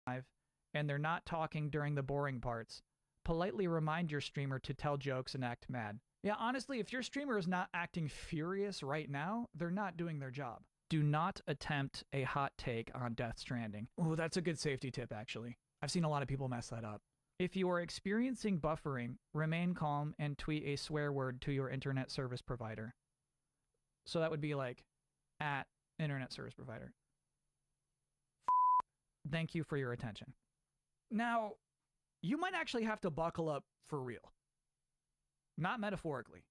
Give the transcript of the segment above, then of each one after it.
live and they're not talking during the boring parts, politely remind your streamer to tell jokes and act mad. Yeah, honestly, if your streamer is not acting furious right now, they're not doing their job. Do not attempt a hot take on Death Stranding. Oh, that's a good safety tip, actually. I've seen a lot of people mess that up. If you are experiencing buffering, remain calm and tweet a swear word to your internet service provider. So that would be like, at internet service provider. Thank you for your attention. Now, you might actually have to buckle up for real. Not metaphorically.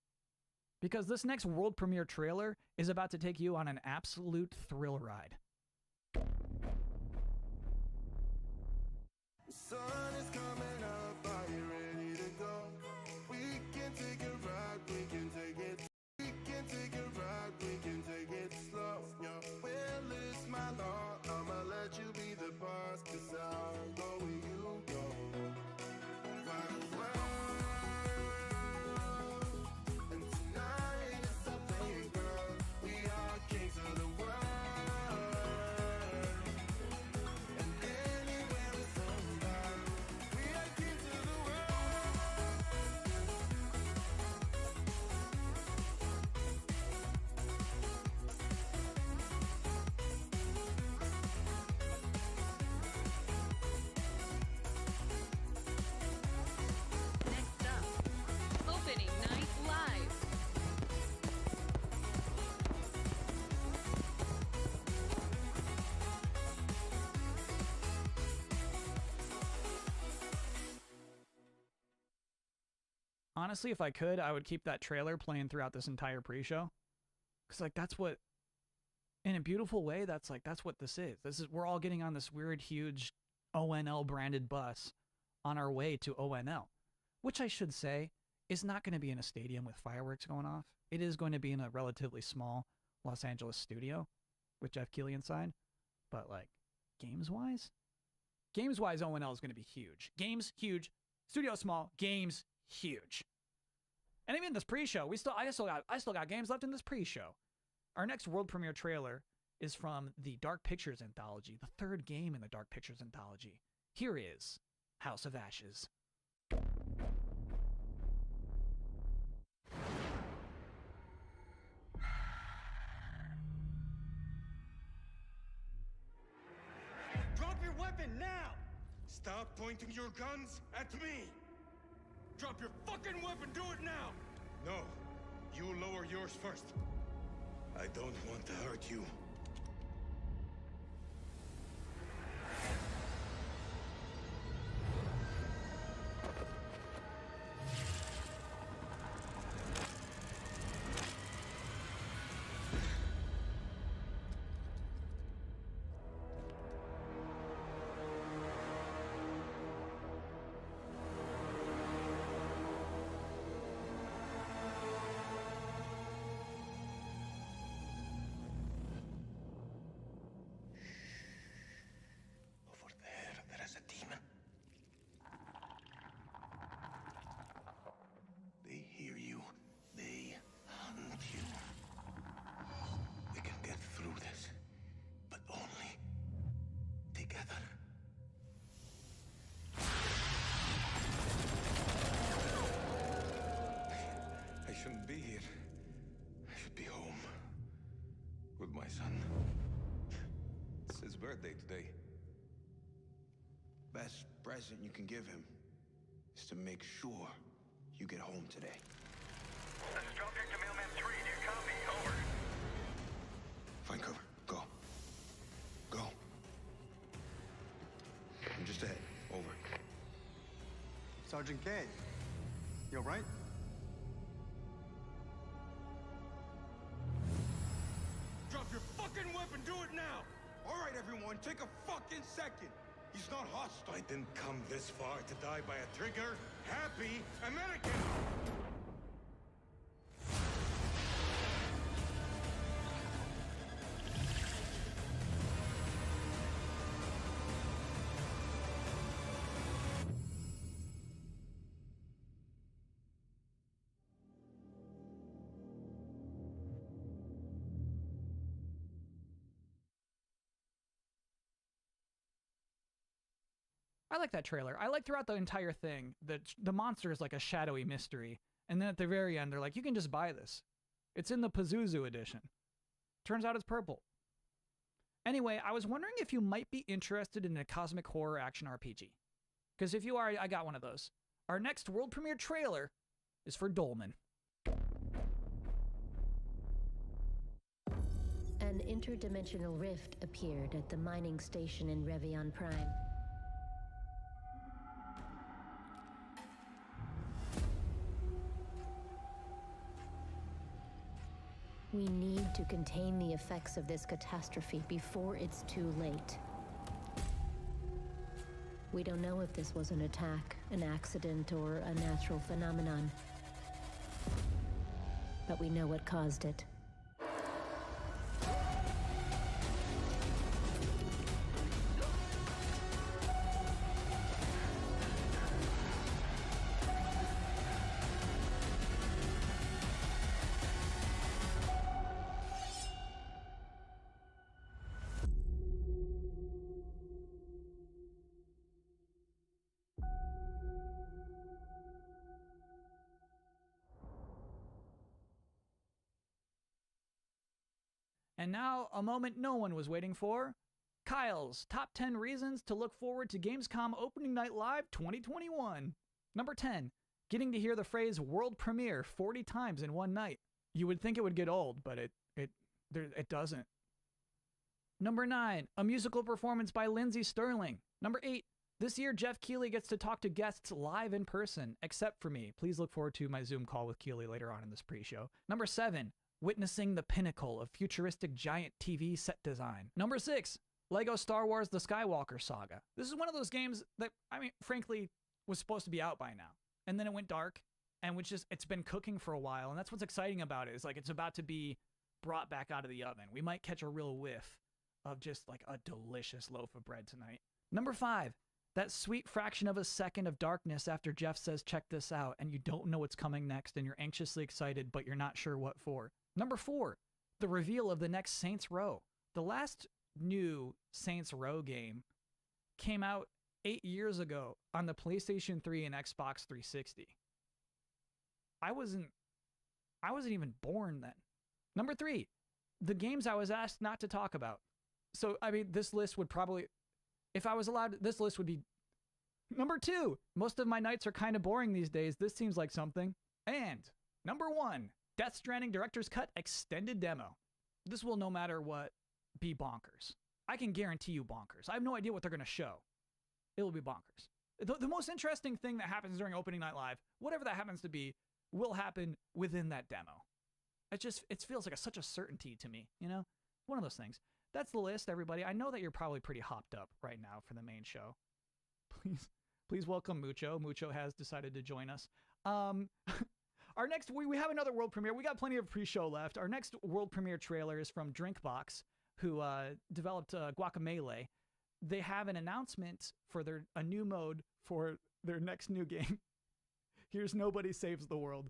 Because this next world premiere trailer is about to take you on an absolute thrill ride. The sun is coming up, are you ready to go? We can take a ride, we can take it. We can take a ride, we can take it slow. Your will is my law, I'ma let you be the boss, 'cause I'll go where you go. Wild world, and tonight is our playground. We are kings of the world. Honestly, if I could, I would keep that trailer playing throughout this entire pre-show. Because, like, that's what, in a beautiful way, that's what this is. We're all getting on this weird, huge ONL branded bus on our way to ONL. Which I should say is not going to be in a stadium with fireworks going off. It is going to be in a relatively small Los Angeles studio with Jeff Keighley inside. But, like, games-wise? Games-wise, ONL is going to be huge. Games, huge. Studio, small. Games, huge. And even this pre-show, I still got games left in this pre-show. Our next world premiere trailer is from the Dark Pictures anthology, the third game in the Dark Pictures anthology. Here is House of Ashes. Drop your weapon now! Stop pointing your guns at me! Drop your fucking weapon! Do it now! No. You lower yours first. I don't want to hurt you. Today. Best present you can give him is to make sure you get home today. This is Drop Kick to Mailman 3. Do you copy? Over. Find cover. Go. Go. I'm just ahead. Over. Sergeant K. You all right? Drop your fucking weapon! Do it now! All right, everyone, take a fucking second. He's not hostile. I didn't come this far to die by a trigger-happy American! I like that trailer. I like throughout the entire thing that the monster is like a shadowy mystery. And then at the very end, they're like, you can just buy this. It's in the Pazuzu edition. Turns out it's purple. Anyway, I was wondering if you might be interested in a cosmic horror action RPG. Because if you are, I got one of those. Our next world premiere trailer is for Dolmen. An interdimensional rift appeared at the mining station in Revion Prime. We need to contain the effects of this catastrophe before it's too late. We don't know if this was an attack, an accident, or a natural phenomenon. But we know what caused it. And now, a moment no one was waiting for. Kyle's Top 10 Reasons to Look Forward to Gamescom Opening Night Live 2021. Number 10. Getting to hear the phrase world premiere 40 times in one night. You would think it would get old, but it doesn't. Number 9. A musical performance by Lindsey Sterling. Number 8. This year, Jeff Keighley gets to talk to guests live in person, except for me. Please look forward to my Zoom call with Keighley later on in this pre-show. Number 7. Witnessing the pinnacle of futuristic giant TV set design. Number 6, Lego Star Wars The Skywalker Saga. This is one of those games that, I mean, frankly, was supposed to be out by now. And then it went dark, and it's been cooking for a while, and that's what's exciting about it, is like it's about to be brought back out of the oven. We might catch a real whiff of just like a delicious loaf of bread tonight. Number 5, that sweet fraction of a second of darkness after Jeff says, check this out, and you don't know what's coming next, and you're anxiously excited, but you're not sure what for. Number 4, the reveal of the next Saints Row. The last new Saints Row game came out 8 years ago on the PlayStation 3 and Xbox 360. I wasn't even born then. Number 3, the games I was asked not to talk about. So, I mean, this list would probably, if I was allowed, this list would be number 2. Most of my nights are kind of boring these days. This seems like something. And number 1, Death Stranding Director's Cut Extended Demo. This will, no matter what, be bonkers. I can guarantee you bonkers. I have no idea what they're going to show. It will be bonkers. The most interesting thing that happens during Opening Night Live, whatever that happens to be, will happen within that demo. It feels like such a certainty to me, you know? One of those things. That's the list, everybody. I know that you're probably pretty hopped up right now for the main show. Please welcome Mucho. Mucho has decided to join us. Our next, we have another world premiere. We got plenty of pre-show left. Our next world premiere trailer is from Drinkbox, who developed Guacamelee. They have an announcement for a new mode for their next new game. Here's Nobody Saves the World.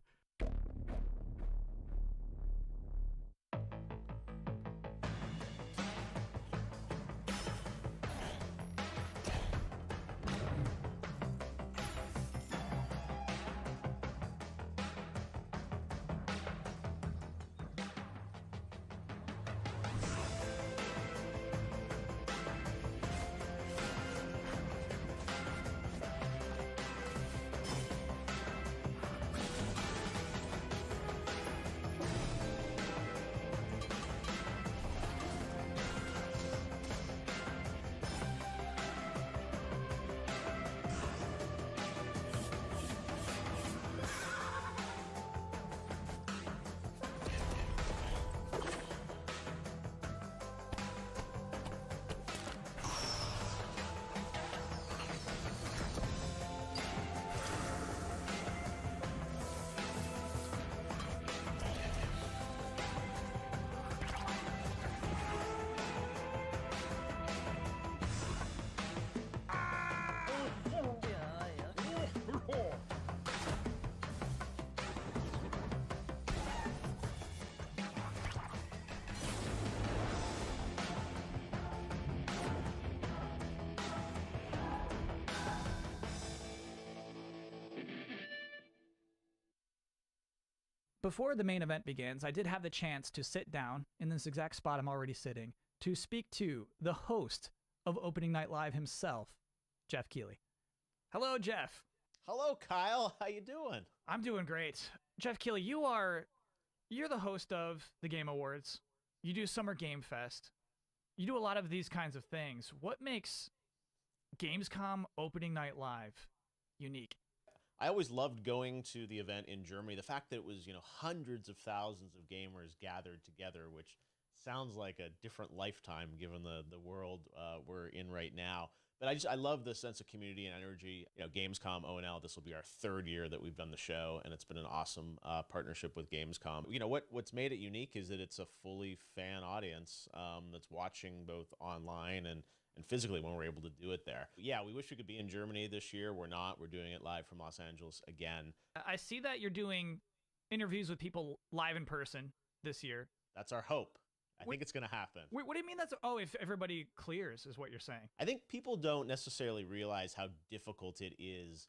Before the main event begins, I did have the chance to sit down in this exact spot I'm already sitting to speak to the host of Opening Night Live himself, Jeff Keighley. Hello, Jeff. Hello, Kyle. How you doing? I'm doing great. Jeff Keighley, you're the host of the Game Awards. You do Summer Game Fest. You do a lot of these kinds of things. What makes Gamescom Opening Night Live unique? I always loved going to the event in Germany. The fact that it was, hundreds of thousands of gamers gathered together, which sounds like a different lifetime given the world we're in right now. But I love the sense of community and energy. Gamescom ONL, this will be our third year that we've done the show, and it's been an awesome partnership with Gamescom. What's made it unique is that it's a fully fan audience that's watching both online and physically when we're able to do it there. Yeah, we wish we could be in Germany this year. We're not. We're doing it live from Los Angeles again. I see that you're doing interviews with people live in person this year. That's our hope. I think it's going to happen. Wait, what do you mean if everybody clears is what you're saying? I think people don't necessarily realize how difficult it is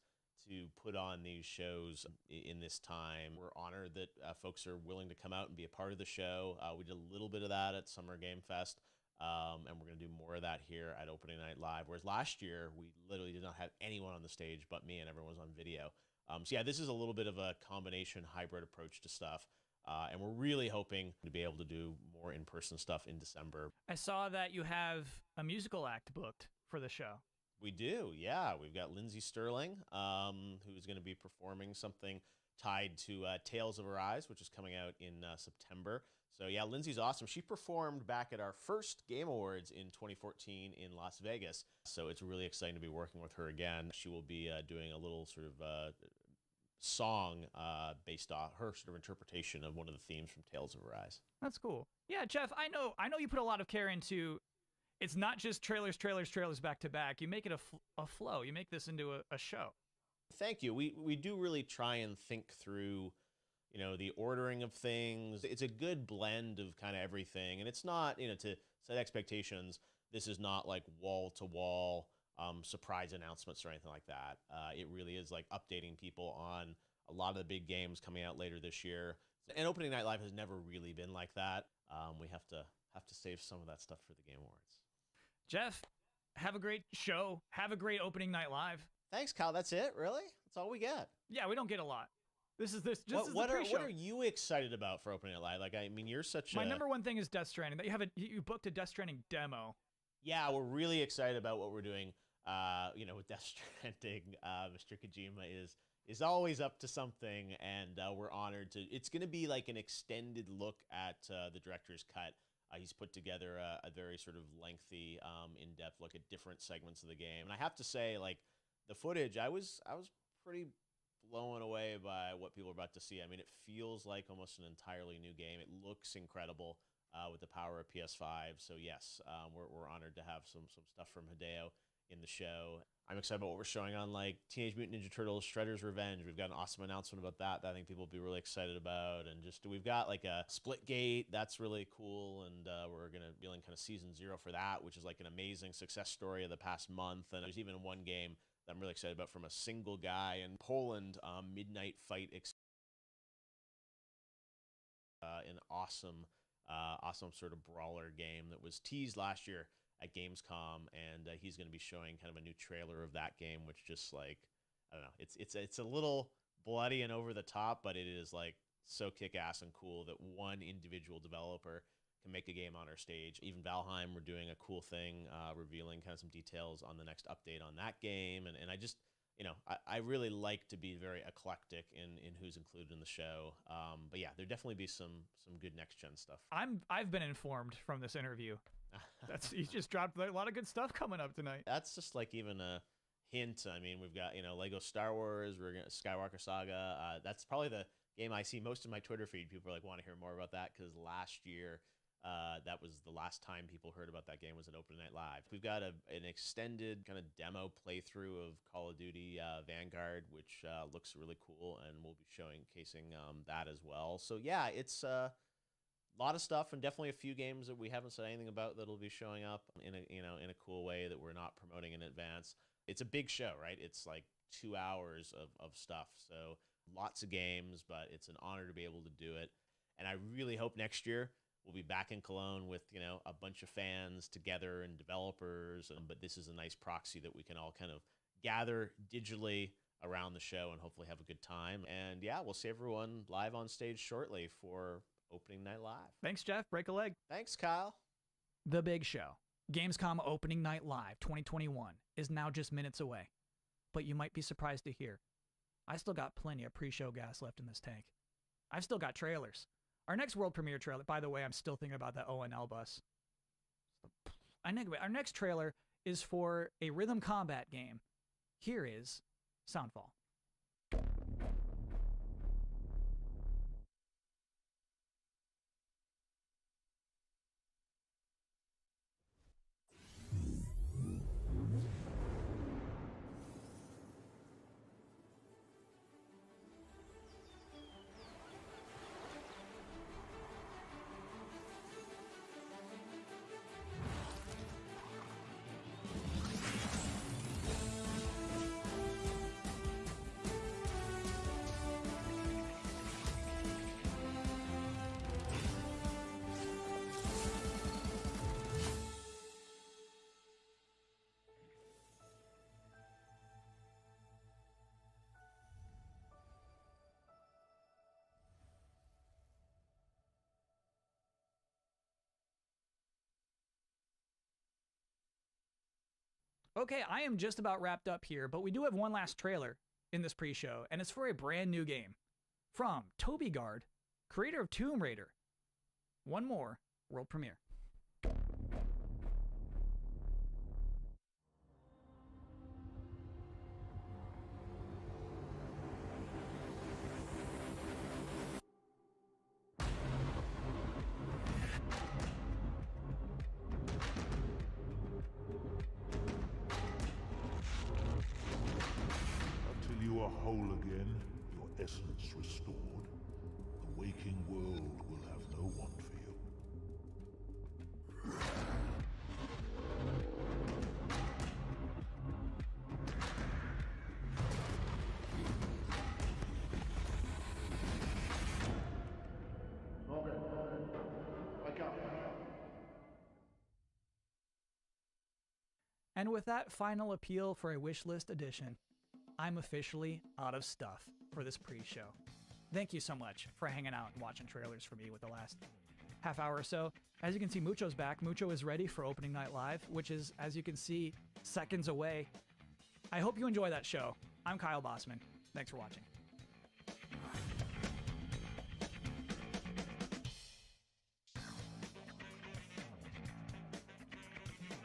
to put on these shows in this time. We're honored that folks are willing to come out and be a part of the show. We did a little bit of that at Summer Game Fest. And we're going to do more of that here at Opening Night Live. Whereas last year, we literally did not have anyone on the stage but me, and everyone was on video. So yeah, this is a little bit of a combination hybrid approach to stuff. And we're really hoping to be able to do more in-person stuff in December. I saw that you have a musical act booked for the show. We do, yeah. We've got Lindsay Sterling, who's going to be performing something tied to Tales of Arise, which is coming out in September. So yeah, Lindsay's awesome. She performed back at our first Game Awards in 2014 in Las Vegas. So it's really exciting to be working with her again. She will be doing a little sort of song based off her sort of interpretation of one of the themes from Tales of Arise. That's cool. Yeah, Jeff, I know you put a lot of care into. It's not just trailers back to back. You make it a flow. You make this into a show. Thank you. We do really try and think through, the ordering of things. It's a good blend of kind of everything. And it's not, to set expectations, this is not like wall-to-wall surprise announcements or anything like that. It really is like updating people on a lot of the big games coming out later this year. And Opening Night Live has never really been like that. We have to save some of that stuff for the Game Awards. Jeff, have a great show. Have a great Opening Night Live. Thanks, Kyle. That's it? Really? That's all we get? Yeah, we don't get a lot. This is the what pre-show. are you excited about for Opening Night Live? Like, I mean, you're such My number one thing is Death Stranding. That you booked a Death Stranding demo. Yeah, we're really excited about what we're doing. With Death Stranding, Mr. Kojima is always up to something, and we're honored to. It's going to be like an extended look at the director's cut. He's put together a very sort of lengthy, in-depth look at different segments of the game, and I have to say, like, the footage, I was pretty blown away by what people are about to see. I mean, it feels like almost an entirely new game. It looks incredible with the power of PS5. So yes, we're honored to have some stuff from Hideo in the show. I'm excited about what we're showing on like Teenage Mutant Ninja Turtles Shredder's Revenge. We've got an awesome announcement about that I think people will be really excited about. And just we've got like a Splitgate that's really cool, and we're gonna be in kind of season 0 for that, which is like an amazing success story of the past month. And there's even one game that I'm really excited about from a single guy in Poland, Midnight Fight. An awesome sort of brawler game that was teased last year at Gamescom, and he's going to be showing kind of a new trailer of that game, which just like, I don't know, it's a little bloody and over the top, but it is like so kick-ass and cool that one individual developer can make a game on our stage. Even Valheim, we're doing a cool thing, revealing kind of some details on the next update on that game, and I just, I really like to be very eclectic in who's included in the show. But yeah, there'll definitely be some good next-gen stuff. I've been informed from this interview. You just dropped a lot of good stuff coming up tonight. That's just like even a hint. I mean, we've got, Lego Star Wars, we're gonna Skywalker Saga. That's probably the game I see most in my Twitter feed. People are like, want to hear more about that, because last year, that was the last time people heard about that game was at Opening Night Live. We've got an extended kind of demo playthrough of Call of Duty Vanguard, which looks really cool, and we'll be showcasing that as well. So yeah, it's a lot of stuff, and definitely a few games that we haven't said anything about that'll be showing up in a cool way that we're not promoting in advance. It's a big show, right? It's like 2 hours of stuff. So lots of games, but it's an honor to be able to do it. And I really hope next year we'll be back in Cologne with, you know, a bunch of fans together and developers. But this is a nice proxy that we can all kind of gather digitally around the show and hopefully have a good time. And yeah, we'll see everyone live on stage shortly for opening night live. Thanks, Jeff. Break a leg. Thanks, Kyle. The big show, Gamescom Opening Night Live 2021, is now just minutes away. But you might be surprised to hear, I still got plenty of pre-show gas left in this tank. I've still got trailers. Our next world premiere trailer, by the way, I'm still thinking about that ONL bus. Our next trailer is for a rhythm combat game. Here is Soundfall. Okay, I am just about wrapped up here, but we do have one last trailer in this pre-show, and it's for a brand new game from Toby Gard, creator of Tomb Raider. One more world premiere. Until you are whole again, your essence restored, the waking world will have no want for you. Wake up. And with that final appeal for a wishlist edition, I'm officially out of stuff for this pre-show. Thank you so much for hanging out and watching trailers for me with the last half hour or so. As you can see, Mucho's back. Mucho is ready for Opening Night Live, which is, as you can see, seconds away. I hope you enjoy that show. I'm Kyle Bossman. Thanks for watching.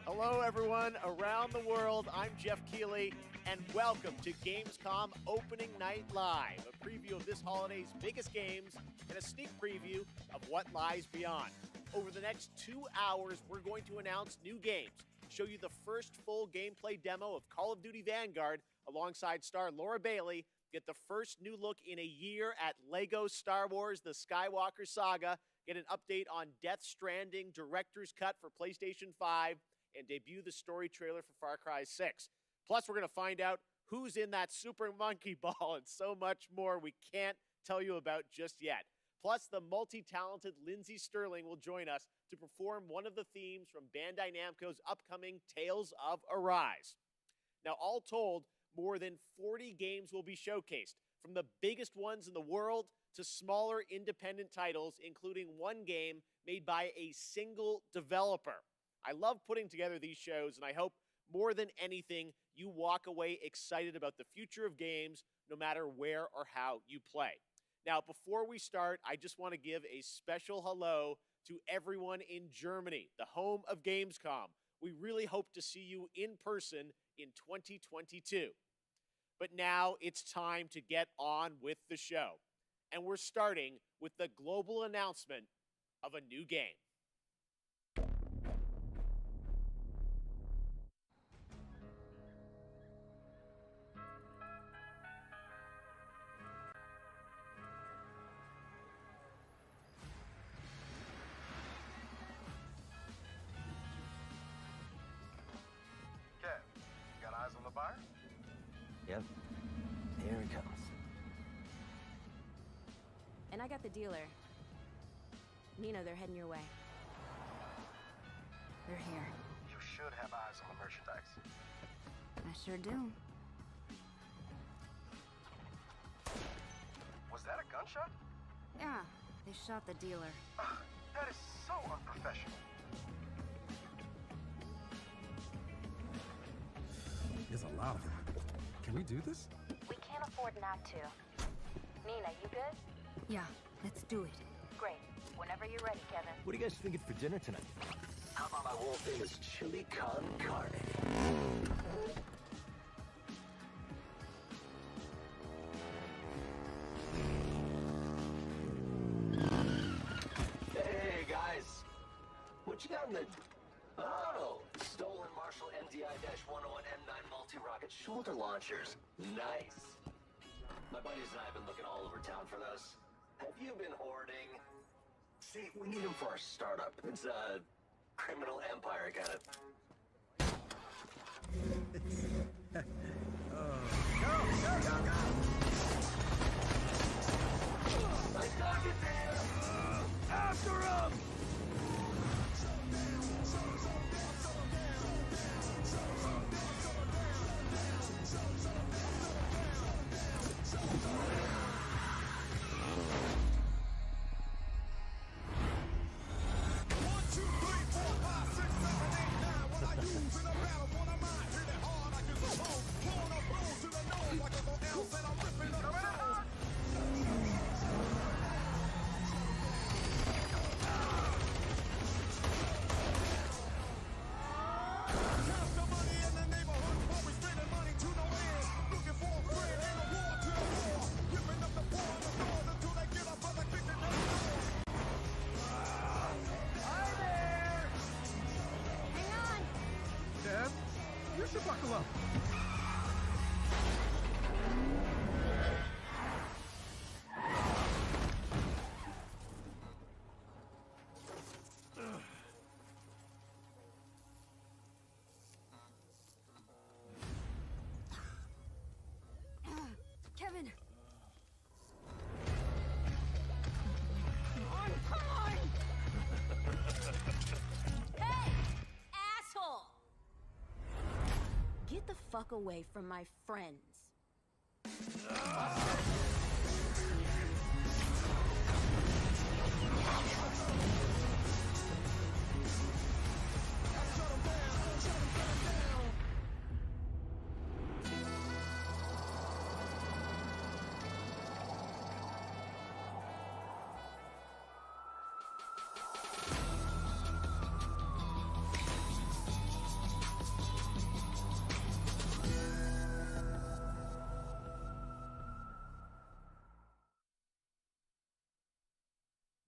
Hello, everyone around the world. I'm Jeff Keighley, and welcome to Gamescom Opening Night Live, a preview of this holiday's biggest games and a sneak preview of what lies beyond. Over the next 2 hours, we're going to announce new games, show you the first full gameplay demo of Call of Duty Vanguard alongside star Laura Bailey, get the first new look in a year at LEGO Star Wars The Skywalker Saga, get an update on Death Stranding Director's Cut for PlayStation 5, and debut the story trailer for Far Cry 6. Plus, we're going to find out who's in that Super Monkey Ball and so much more we can't tell you about just yet. Plus, the multi-talented Lindsay Sterling will join us to perform one of the themes from Bandai Namco's upcoming Tales of Arise. Now, all told, more than 40 games will be showcased, from the biggest ones in the world to smaller independent titles, including one game made by a single developer. I love putting together these shows, and I hope more than anything, you walk away excited about the future of games, no matter where or how you play. Now, before we start, I just want to give a special hello to everyone in Germany, the home of Gamescom. We really hope to see you in person in 2022. But now it's time to get on with the show. And we're starting with the global announcement of a new game. Kev, got eyes on the buyer? Yep. Here it comes. I got the dealer. Nina, they're heading your way. They're here. You should have eyes on the merchandise. I sure do. Was that a gunshot? Yeah, they shot the dealer. That is so unprofessional. There's a lot of them. Can we do this? We can't afford not to. Nina, you good? Yeah, let's do it. Great. Whenever you're ready, Kevin. What are you guys thinking for dinner tonight? How about my whole famous chili con carne? Hey, guys. What you got in the... Oh, stolen Marshall MDI-101 M9 multi-rocket shoulder launchers. Nice. My buddies and I have been looking all over town for those. Have you been hoarding? See, we need them for our startup. It's a criminal empire kind of... Go! I dug it there! After him! Buckle up. Kevin! Get the fuck away from my friends.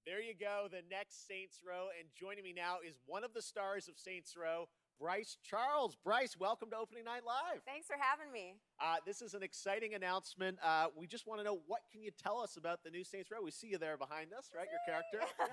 There you go, the next Saints Row. And joining me now is one of the stars of Saints Row, Bryce Charles. Bryce, welcome to Opening Night Live. Thanks for having me. This is an exciting announcement. We just want to know, what can you tell us about the new Saints Row? We see you there behind us, right? Your character. Yes.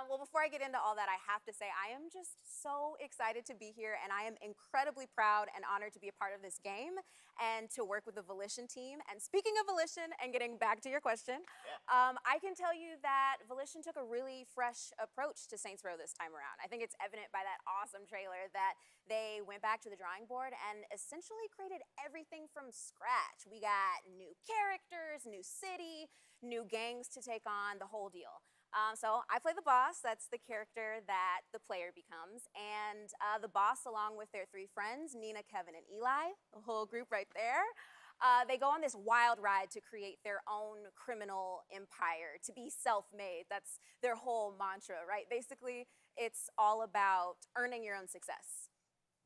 Well, before I get into all that, I have to say I am just so excited to be here, and I am incredibly proud and honored to be a part of this game and to work with the Volition team. And speaking of Volition, and getting back to your question, I can tell you that Volition took a really fresh approach to Saints Row this time around. I think it's evident by that awesome trailer that they went back to the drawing board and essentially created everything from scratch. We got new characters, new city, new gangs to take on, the whole deal. So I play the boss. That's the character that the player becomes. And the boss, along with their three friends, Nina, Kevin, and Eli, the whole group right there, they go on this wild ride to create their own criminal empire, to be self-made. That's their whole mantra, right? Basically, it's all about earning your own success.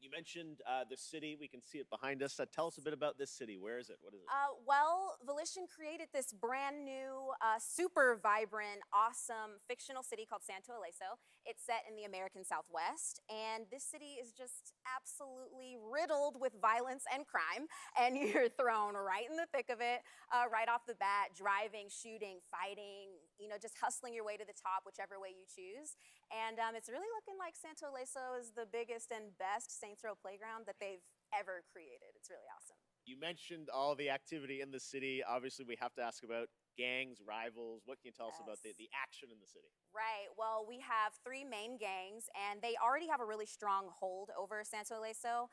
You mentioned the city. We can see it behind us. Tell us a bit about this city. Where is it? What is it? Well, Volition created this brand new, super vibrant, awesome fictional city called Santo Ileso. It's set in the American Southwest, and this city is just absolutely riddled with violence and crime, and you're thrown right in the thick of it, right off the bat, driving, shooting, fighting, you know, just hustling your way to the top, whichever way you choose. And it's really looking like Santo Ileso is the biggest and best Saints Row playground that they've ever created. It's really awesome. You mentioned all the activity in the city. Obviously, we have to ask about gangs, rivals. What can you tell us about the action in the city? Right. Well, we have 3 main gangs, and they already have a really strong hold over Santo Ileso.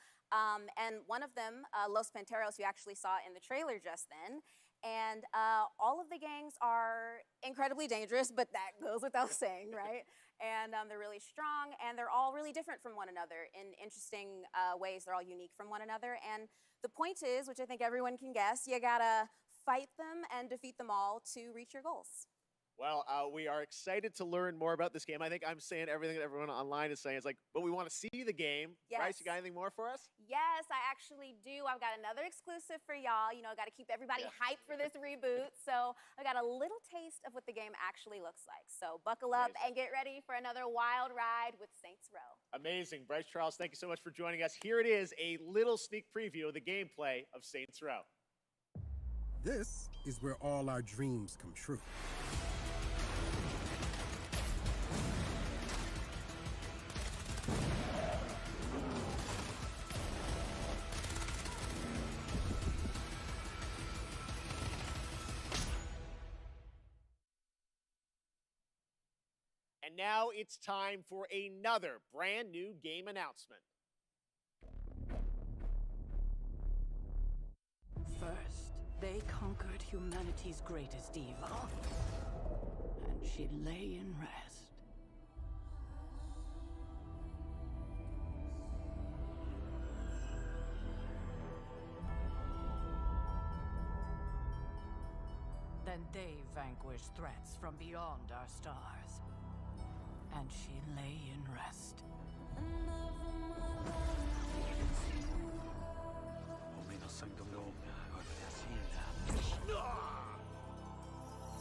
And one of them, Los Panteros, you actually saw in the trailer just then. And all of the gangs are incredibly dangerous, but that goes without saying, right? And they're really strong, and they're all really different from one another in interesting ways. They're all unique from one another. And the point is, which I think everyone can guess, you gotta fight them and defeat them all to reach your goals. Well, we are excited to learn more about this game. I think I'm saying everything that everyone online is saying. It's like, but we want to see the game. Yes. Bryce, you got anything more for us? Yes, I actually do. I've got another exclusive for y'all. You know, I got to keep everybody hyped for this reboot. So I got a little taste of what the game actually looks like. So buckle up and get ready for another wild ride with Saints Row. Amazing. Bryce Charles, thank you so much for joining us. Here it is, a little sneak preview of the gameplay of Saints Row. This is where all our dreams come true. And now it's time for another brand new game announcement. First, they conquered humanity's greatest evil, and she lay in rest. Then they vanquished threats from beyond our stars, and she lay in rest.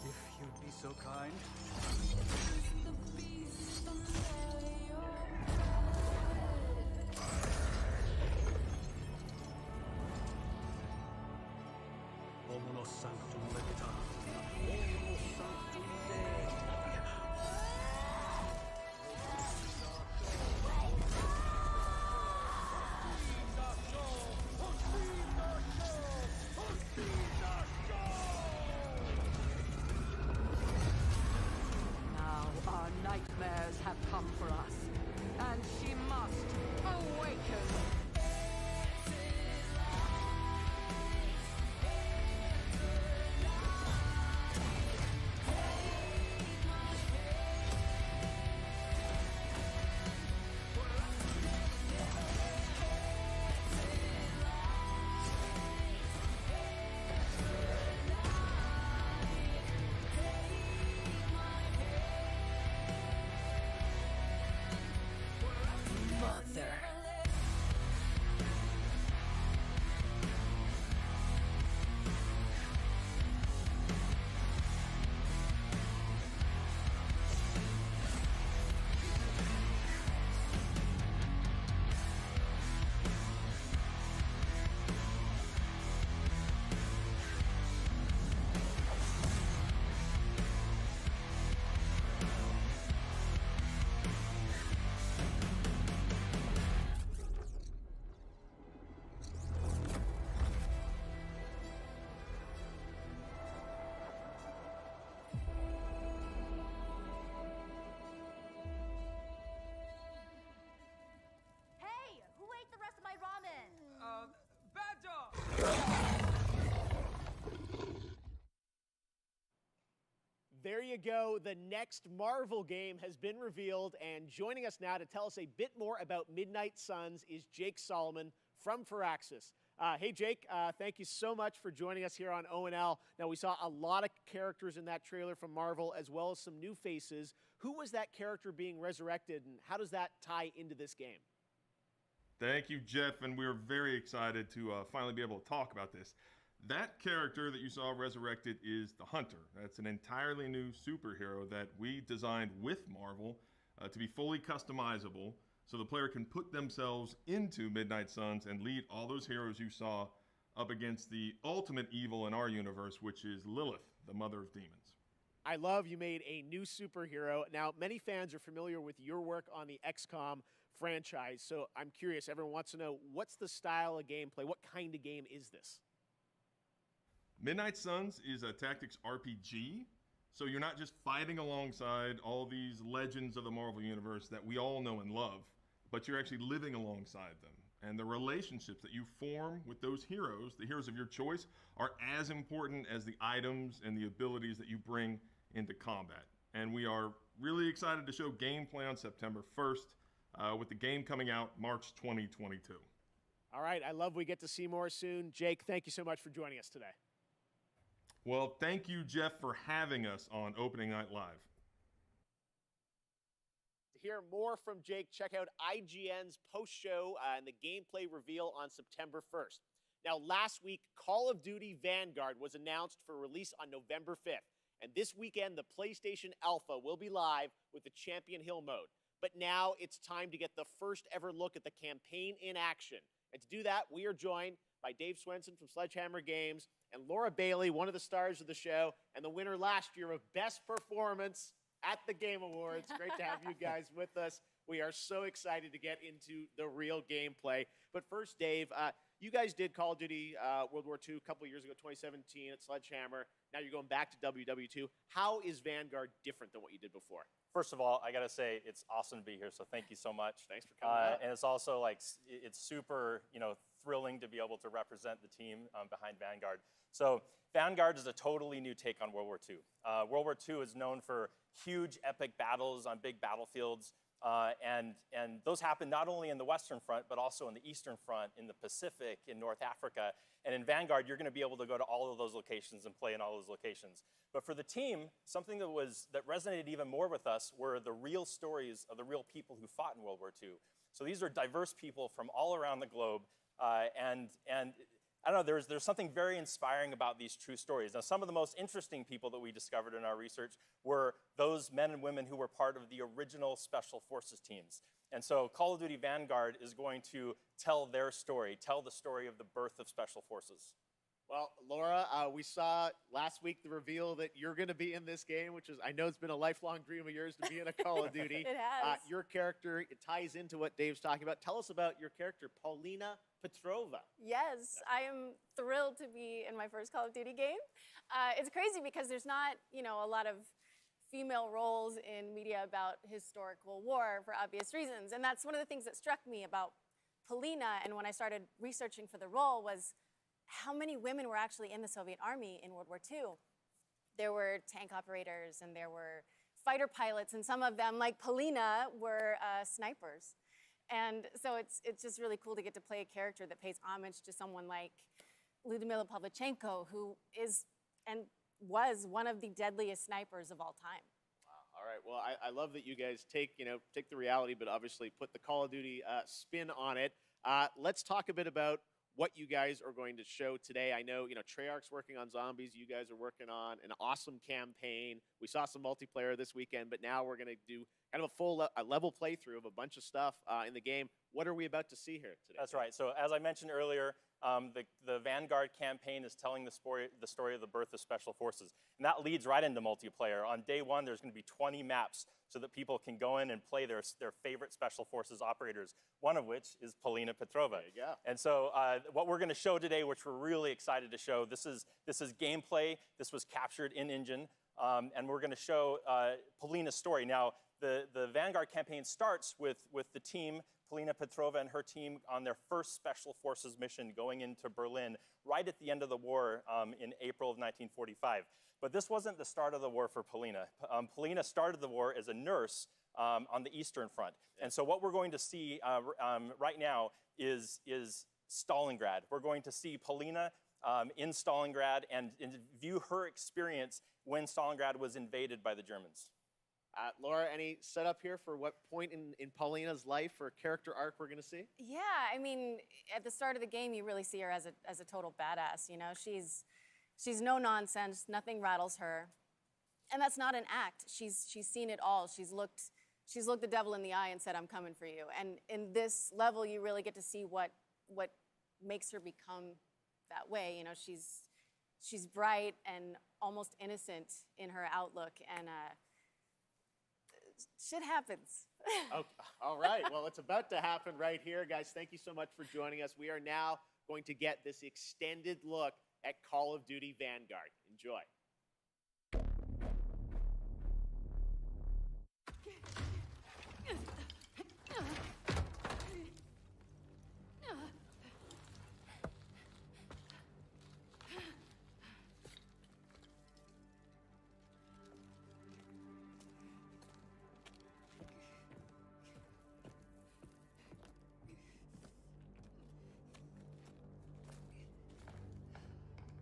If you'd be so kind. Omonos sanctum legita. Omonos sanctum Dei. Now our nightmares have come for us, and she must awaken. There you go. The next Marvel game has been revealed, and joining us now to tell us a bit more about Midnight Suns is Jake Solomon from Firaxis. Hey, Jake, thank you so much for joining us here on ONL. Now, we saw a lot of characters in that trailer from Marvel, as well as some new faces. Who was that character being resurrected, and how does that tie into this game? Thank you, Jeff, and we're very excited to finally be able to talk about this. That character that you saw resurrected is the Hunter. That's an entirely new superhero that we designed with Marvel to be fully customizable, so the player can put themselves into Midnight Suns and lead all those heroes you saw up against the ultimate evil in our universe, which is Lilith, the mother of demons. I love you made a new superhero. Now, many fans are familiar with your work on the XCOM franchise. So I'm curious, everyone wants to know, what's the style of gameplay? What kind of game is this? Midnight Suns is a tactics RPG. So you're not just fighting alongside all these legends of the Marvel Universe that we all know and love, but you're actually living alongside them. And the relationships that you form with those heroes, the heroes of your choice, are as important as the items and the abilities that you bring into combat. And we are really excited to show gameplay on September 1st, with the game coming out March 2022. All right, I love we get to see more soon. Jake, thank you so much for joining us today. Well, thank you, Jeff, for having us on Opening Night Live. To hear more from Jake, check out IGN's post-show and the gameplay reveal on September 1st. Now, last week, Call of Duty Vanguard was announced for release on November 5th. And this weekend, the PlayStation Alpha will be live with the Champion Hill mode. But now it's time to get the first ever look at the campaign in action. And to do that, we are joined by Dave Swenson from Sledgehammer Games and Laura Bailey, one of the stars of the show and the winner last year of Best Performance at the Game Awards. Great to have you guys with us. We are so excited to get into the real gameplay. But first, Dave, you guys did Call of Duty World War II a couple years ago, 2017 at Sledgehammer. Now you're going back to WW2. How is Vanguard different than what you did before? First of all, I got to say it's awesome to be here, so thank you so much. Thanks for coming out. And it's also like, it's super, thrilling to be able to represent the team behind Vanguard. So Vanguard is a totally new take on World War II. World War II is known for huge epic battles on big battlefields. And those happen not only in the Western Front, but also in the Eastern Front, in the Pacific, in North Africa. And in Vanguard, you're going to be able to go to all of those locations and play in all those locations. But for the team, something that resonated even more with us were the real stories of the real people who fought in World War II. So these are diverse people from all around the globe. And I don't know, there's something very inspiring about these true stories. Now, some of the most interesting people that we discovered in our research were those men and women who were part of the original Special Forces teams. And so Call of Duty Vanguard is going to tell their story, tell the story of the birth of Special Forces. Well, Laura, we saw last week the reveal that you're going to be in this game, which is, I know it's been a lifelong dream of yours to be in a Call of Duty. It has. Your character, it ties into what Dave's talking about. Tell us about your character, Paulina Petrova. Yes, I am thrilled to be in my first Call of Duty game. It's crazy because there's not, a lot of female roles in media about historical war for obvious reasons. And that's one of the things that struck me about Paulina, and when I started researching for the role, was how many women were actually in the Soviet army in World War II. There were tank operators and there were fighter pilots, and some of them, like Paulina, were snipers. And so it's just really cool to get to play a character that pays homage to someone like Lyudmila Pavlichenko, who is and was one of the deadliest snipers of all time. Wow. All right. Well, I love that you guys take the reality, but obviously put the Call of Duty spin on it. Let's talk a bit about what you guys are going to show today. I know, Treyarch's working on zombies. You guys are working on an awesome campaign. We saw some multiplayer this weekend, but now we're going to do kind of a full level playthrough of a bunch of stuff in the game. What are we about to see here today? That's right. So as I mentioned earlier, the Vanguard campaign is telling the story of the birth of Special Forces. And that leads right into multiplayer. On day one, there's going to be 20 maps so that people can go in and play their favorite Special Forces operators, one of which is Paulina Petrova. There you go. And so what we're going to show today, which we're really excited to show, this is gameplay. This was captured in engine. And we're going to show Paulina's story. Now, the Vanguard campaign starts with the team, Paulina Petrova and her team, on their first Special Forces mission going into Berlin right at the end of the war in April of 1945. But this wasn't the start of the war for Paulina. Paulina started the war as a nurse on the Eastern Front. And so what we're going to see right now is Stalingrad. We're going to see Paulina in Stalingrad and view her experience when Stalingrad was invaded by the Germans. Laura, any setup here for what point in Paulina's life or character arc we're going to see? Yeah, I mean, at the start of the game, you really see her as a total badass. She's no nonsense. Nothing rattles her, and that's not an act. She's seen it all. She's looked the devil in the eye and said, "I'm coming for you." And in this level, you really get to see what makes her become that way. She's bright and almost innocent in her outlook, and shit happens. Okay. All right. Well, it's about to happen right here, guys. Thank you so much for joining us. We are now going to get this extended look at Call of Duty Vanguard. Enjoy.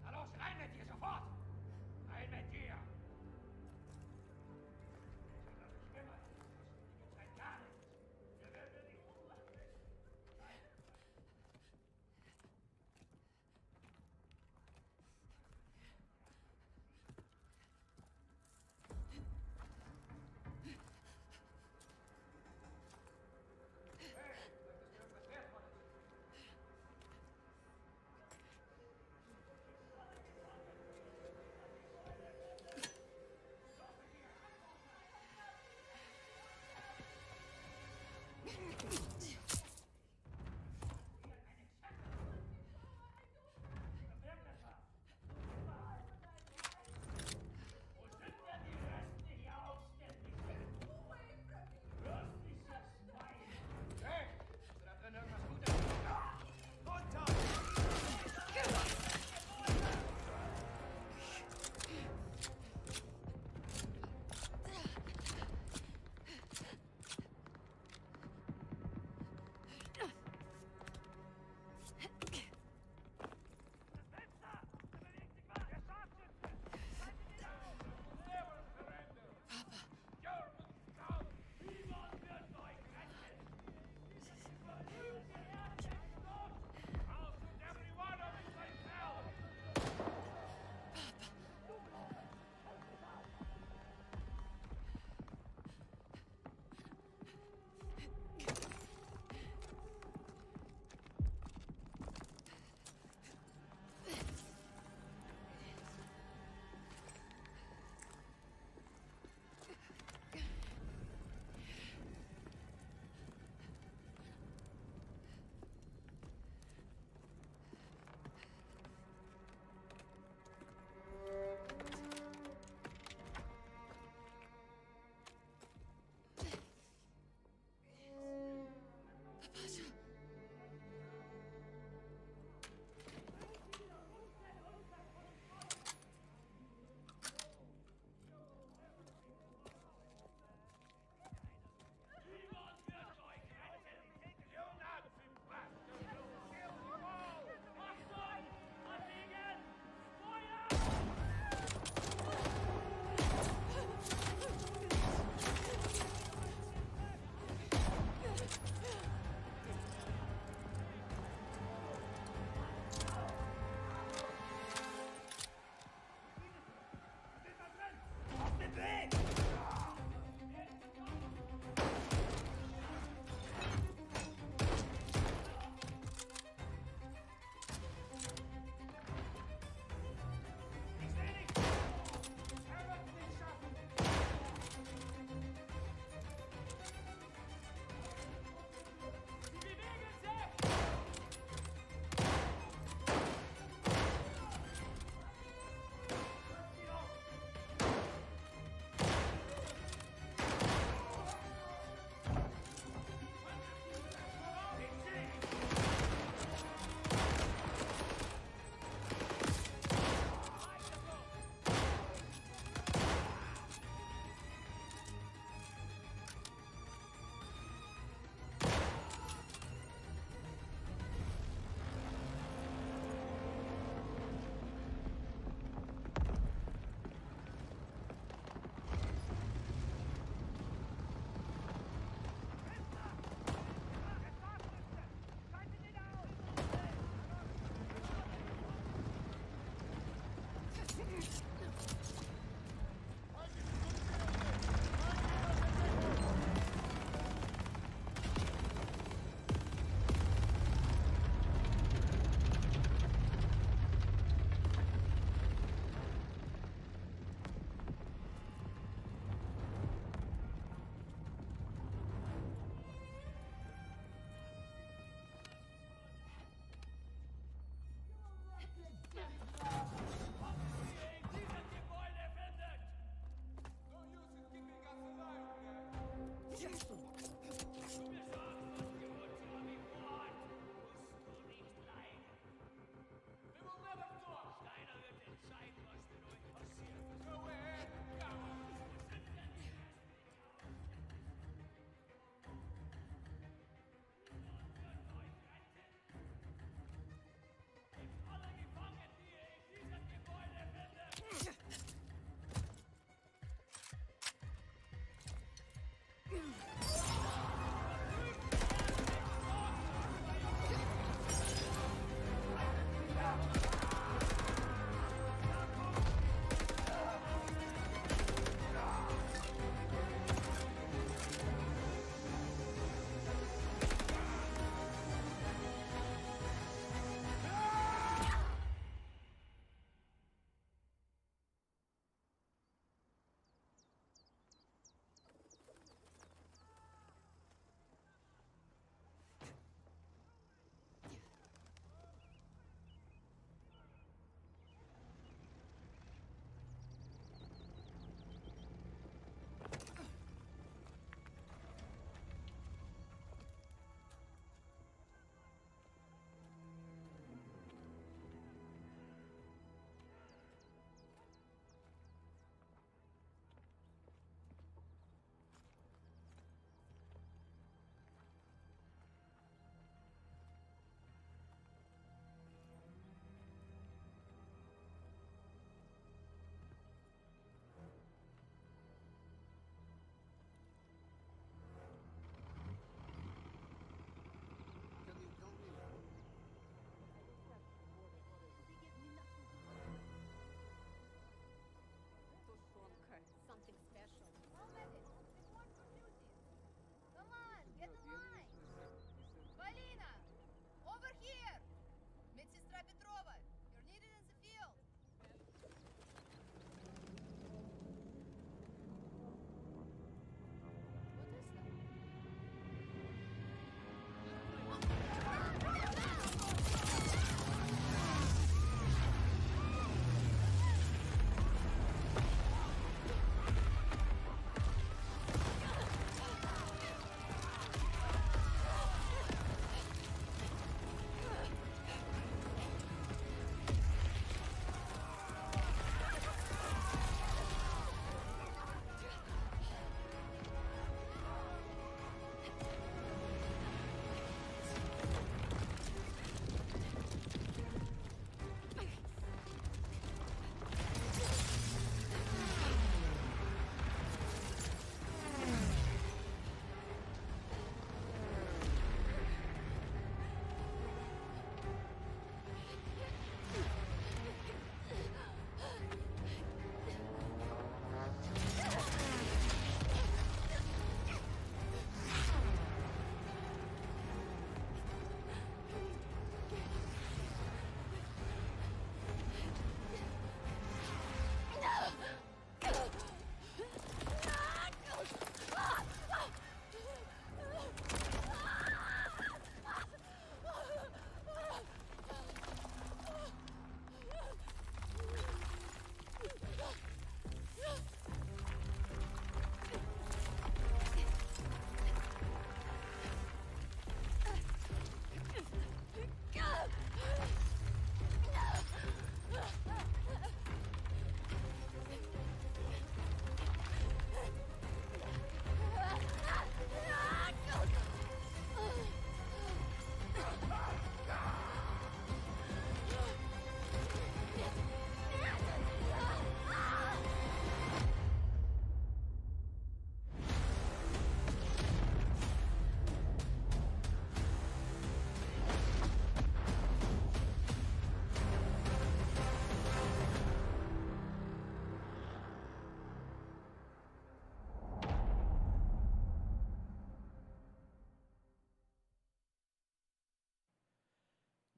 Na los, rein mit dir sofort!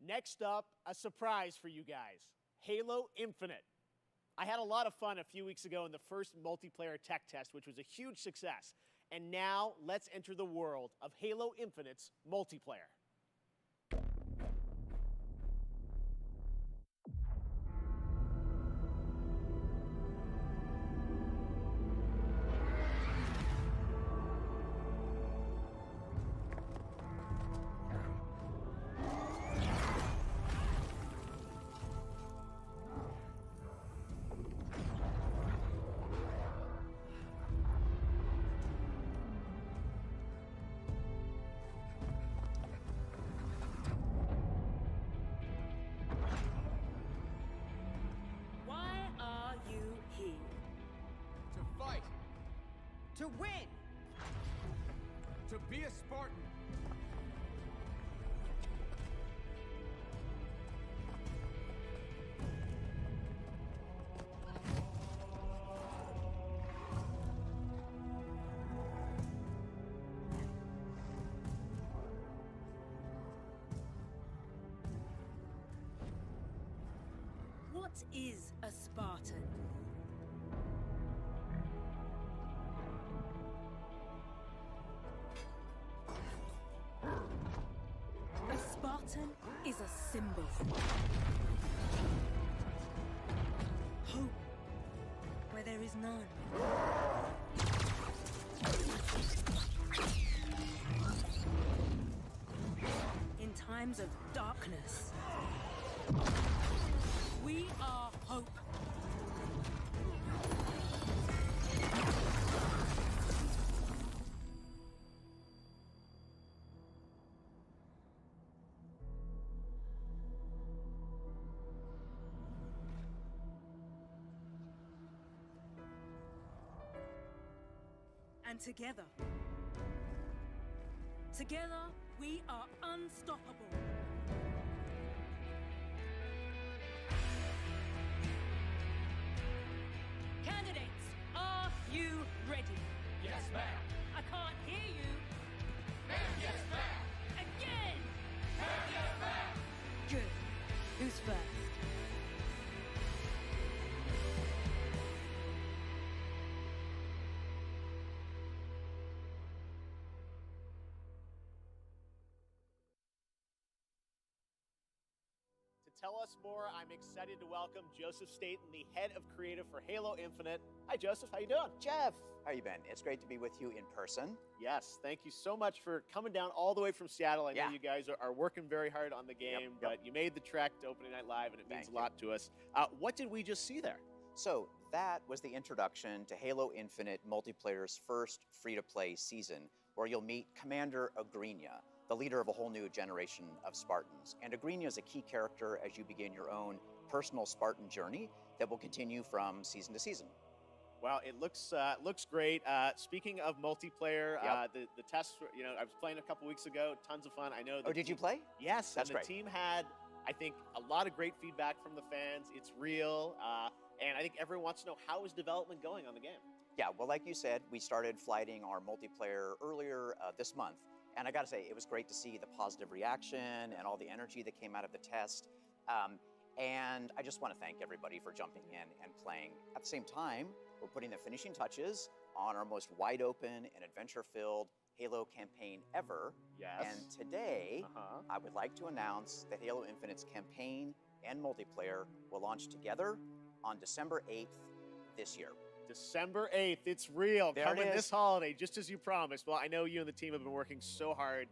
Next up, a surprise for you guys, Halo Infinite. I had a lot of fun a few weeks ago in the first multiplayer tech test, which was a huge success. And now, let's enter the world of Halo Infinite's multiplayer. To win! To be a Spartan! What is a Spartan? A Spartan is a symbol. Hope where there is none. In times of darkness, we are hope. And together, we are unstoppable. Candidates, are you ready? Yes, ma'am. I can't hear you. Ma'am, yes, ma'am. Again. Ma'am, yes, ma'am. Good. Who's first? To tell us more, I'm excited to welcome Joseph Staten, the head of creative for Halo Infinite. Hi, Joseph. How you doing? Jeff, how you been? It's great to be with you in person. Yes, thank you so much for coming down all the way from Seattle. I know Yeah. you guys are working very hard on the game, Yep. but you made the trek to Opening Night Live, and it means Thank a lot to us. What did we just see there? So that was the introduction to Halo Infinite multiplayer's first free-to-play season, where you'll meet Commander Agrinia, the leader of a whole new generation of Spartans. And Agrinia is a key character as you begin your own personal Spartan journey that will continue from season to season. Wow, it looks great. Speaking of multiplayer, Yep. The tests, I was playing a couple weeks ago, tons of fun. I know. Oh, did you play? Yes, That's and the great. team had, I think, a lot of great feedback from the fans. It's real, and I think everyone wants to know, how is development going on the game? Yeah, well, like you said, we started flighting our multiplayer earlier this month. And I gotta say, it was great to see the positive reaction and all the energy that came out of the test. And I just want to thank everybody for jumping in and playing. At the same time, we're putting the finishing touches on our most wide open and adventure-filled Halo campaign ever. Yes. And today, I would like to announce that Halo Infinite's campaign and multiplayer will launch together on December 8th this year. December 8th, it's real. There Coming it is. this holiday, just as you promised. Well, I know you and the team have been working so hard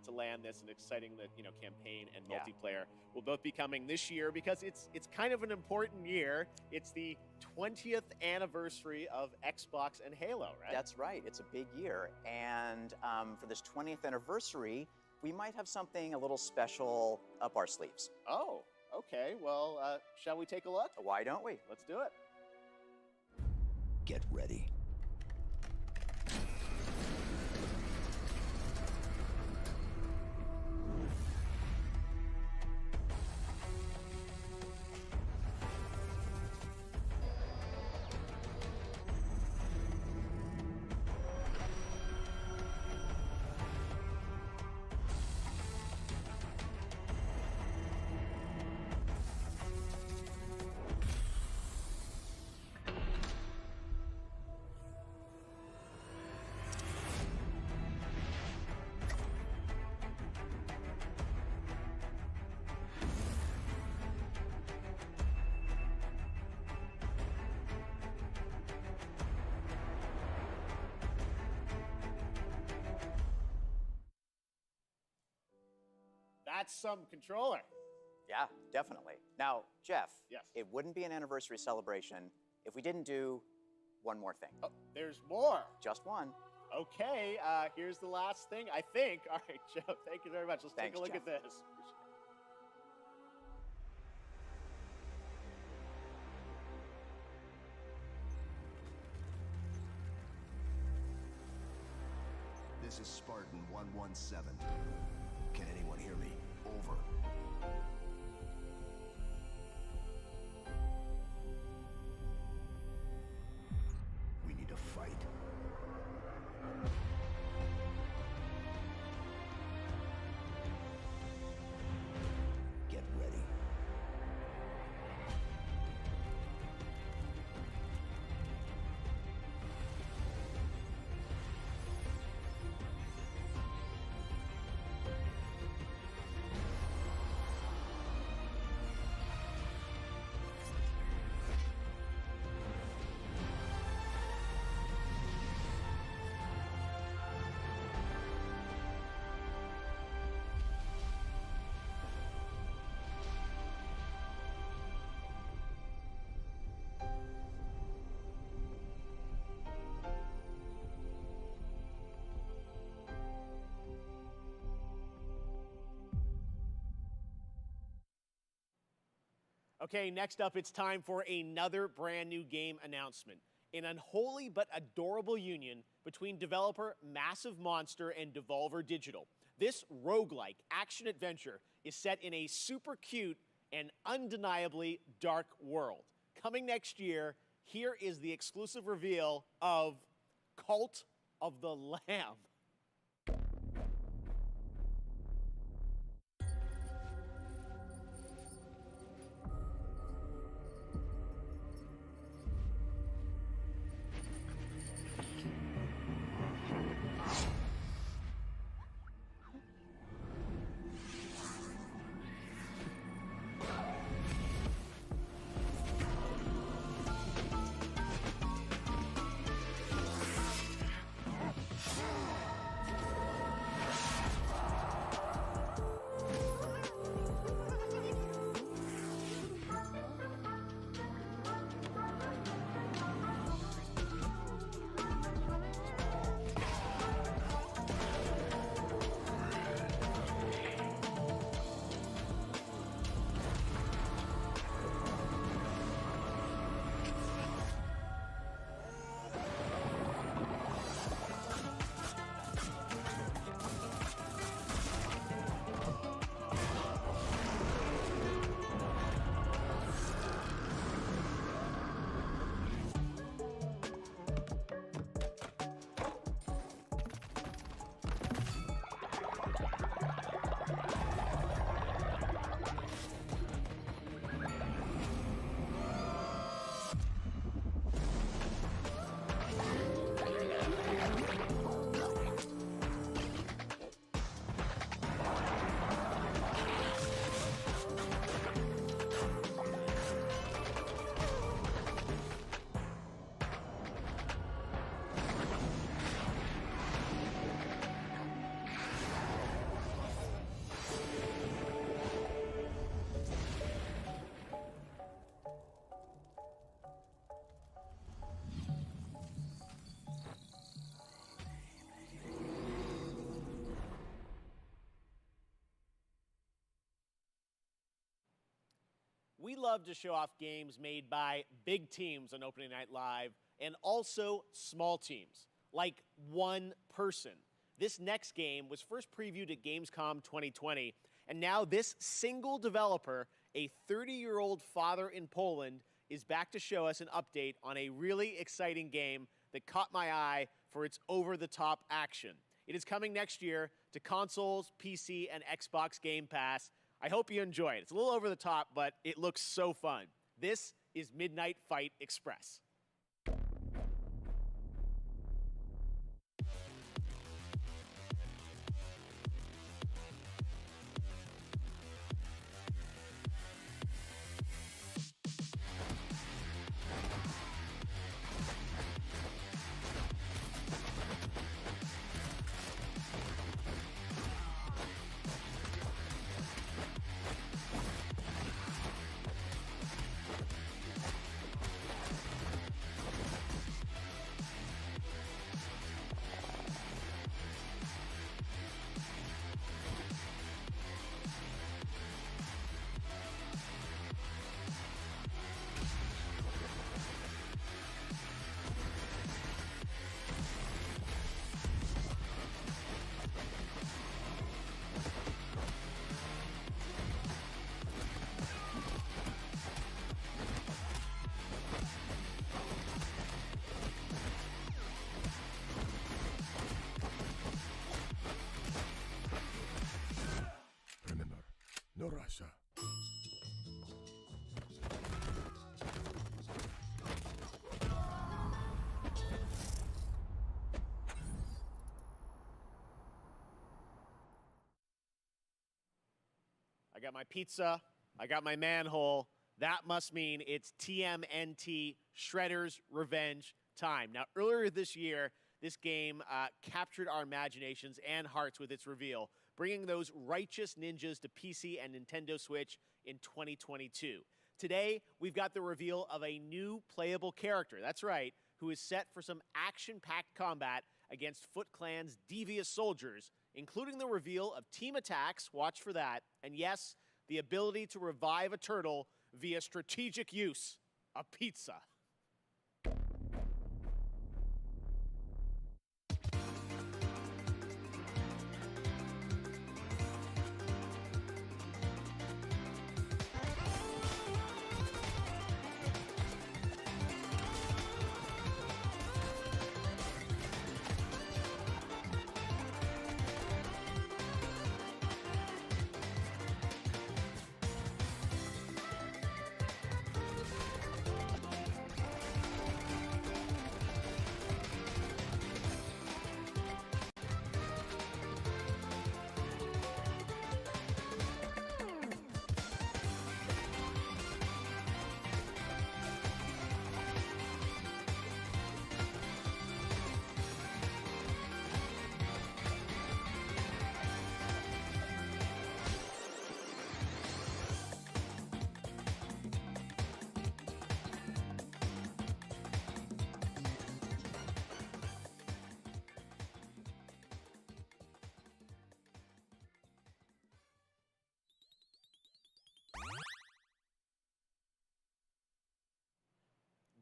to land this, and exciting that campaign and Yeah. multiplayer will both be coming this year, because it's kind of an important year. It's the 20th anniversary of Xbox and Halo, right? That's right. It's a big year. And for this 20th anniversary, we might have something a little special up our sleeves. Oh, okay. Well, shall we take a look? Why don't we? Let's do it. Get ready. That's some controller. Yeah, definitely. Now, Jeff, Yes. it wouldn't be an anniversary celebration if we didn't do one more thing. Oh, there's more. Just one. Okay, here's the last thing, I think. All right, Joe, thank you very much. Let's Thanks, take a look Jeff. at this. This is Spartan 117. Can anyone hear me? Over. We need to fight. Get ready. Okay, next up, it's time for another brand new game announcement. An unholy but adorable union between developer Massive Monster and Devolver Digital. This roguelike action-adventure is set in a super cute and undeniably dark world. Coming next year, here is the exclusive reveal of Cult of the Lamb. We love to show off games made by big teams on Opening Night Live and also small teams, like one person. This next game was first previewed at Gamescom 2020, and now this single developer, a 30-year-old father in Poland, is back to show us an update on a really exciting game that caught my eye for its over-the-top action. It is coming next year to consoles, PC, and Xbox Game Pass. I hope you enjoy it. It's a little over the top, but it looks so fun. This is Midnight Fight Express. got my pizza. I got my manhole. That must mean it's TMNT Shredder's Revenge time. Now, earlier this year, this game captured our imaginations and hearts with its reveal, bringing those righteous ninjas to PC and Nintendo Switch in 2022. Today, we've got the reveal of a new playable character, that's right, who is set for some action-packed combat against Foot Clan's devious soldiers, including the reveal of team attacks, watch for that, and yes, the ability to revive a turtle via strategic use of pizza.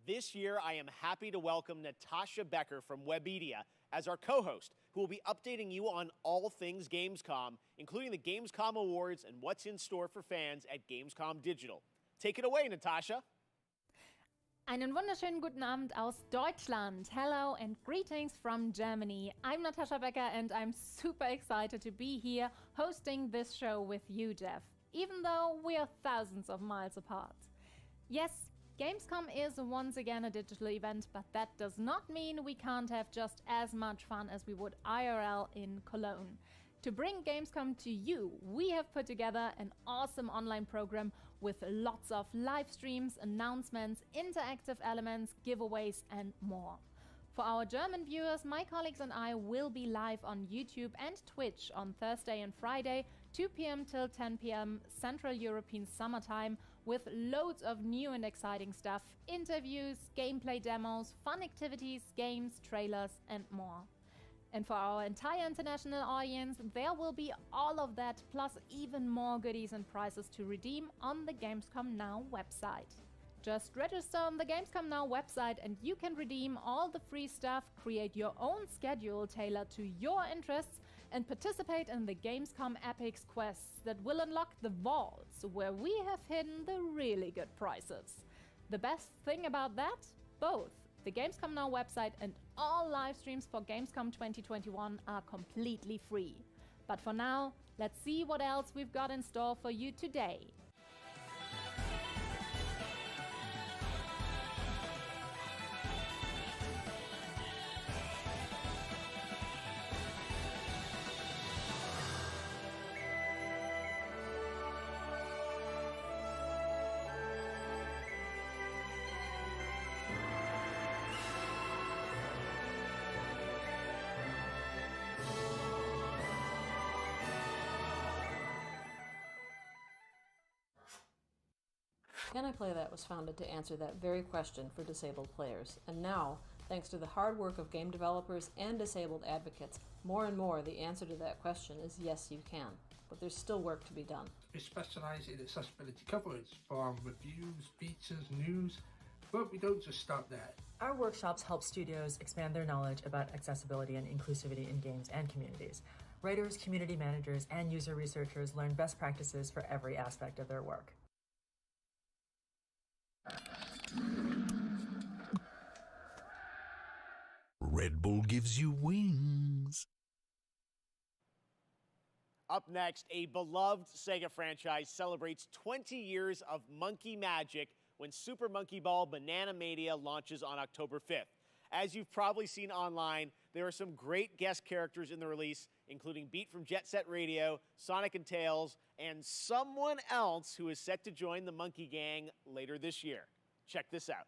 This year, I am happy to welcome Natasha Becker from Webedia as our co-host, who will be updating you on all things Gamescom, including the Gamescom Awards and what's in store for fans at Gamescom Digital. Take it away, Natasha. Einen wunderschönen guten Abend aus Deutschland. Hello and greetings from Germany. I'm Natasha Becker and I'm super excited to be here hosting this show with you, Jeff, even though we are thousands of miles apart. Yes, Gamescom is once again a digital event, but that does not mean we can't have just as much fun as we would IRL in Cologne. To bring Gamescom to you, we have put together an awesome online program with lots of live streams, announcements, interactive elements, giveaways, and more. For our German viewers, my colleagues and I will be live on YouTube and Twitch on Thursday and Friday, 2 p.m. till 10 p.m. Central European Summertime, with loads of new and exciting stuff, interviews, gameplay demos, fun activities, games, trailers, and more. And for our entire international audience, there will be all of that, plus even more goodies and prizes to redeem on the Gamescom Now website. Just register on the Gamescom Now website and you can redeem all the free stuff, create your own schedule tailored to your interests, and participate in the Gamescom Epics quests that will unlock the vaults where we have hidden the really good prizes. The best thing about that? Both the Gamescom Now website and all live streams for Gamescom 2021 are completely free. But for now, let's see what else we've got in store for you today. Can I Play That was founded to answer that very question for disabled players. And now, thanks to the hard work of game developers and disabled advocates, more and more the answer to that question is yes, you can. But there's still work to be done. We specialise in accessibility coverage, from reviews, features, news, but we don't just stop there. Our workshops help studios expand their knowledge about accessibility and inclusivity in games and communities. Writers, community managers, and user researchers learn best practices for every aspect of their work. Red Bull gives you wings. Up next, a beloved Sega franchise celebrates 20 years of monkey magic when Super Monkey Ball Banana Mania launches on October 5th. As you've probably seen online, there are some great guest characters in the release, including Beat from Jet Set Radio, Sonic and Tails, and someone else who is set to join the Monkey Gang later this year. Check this out.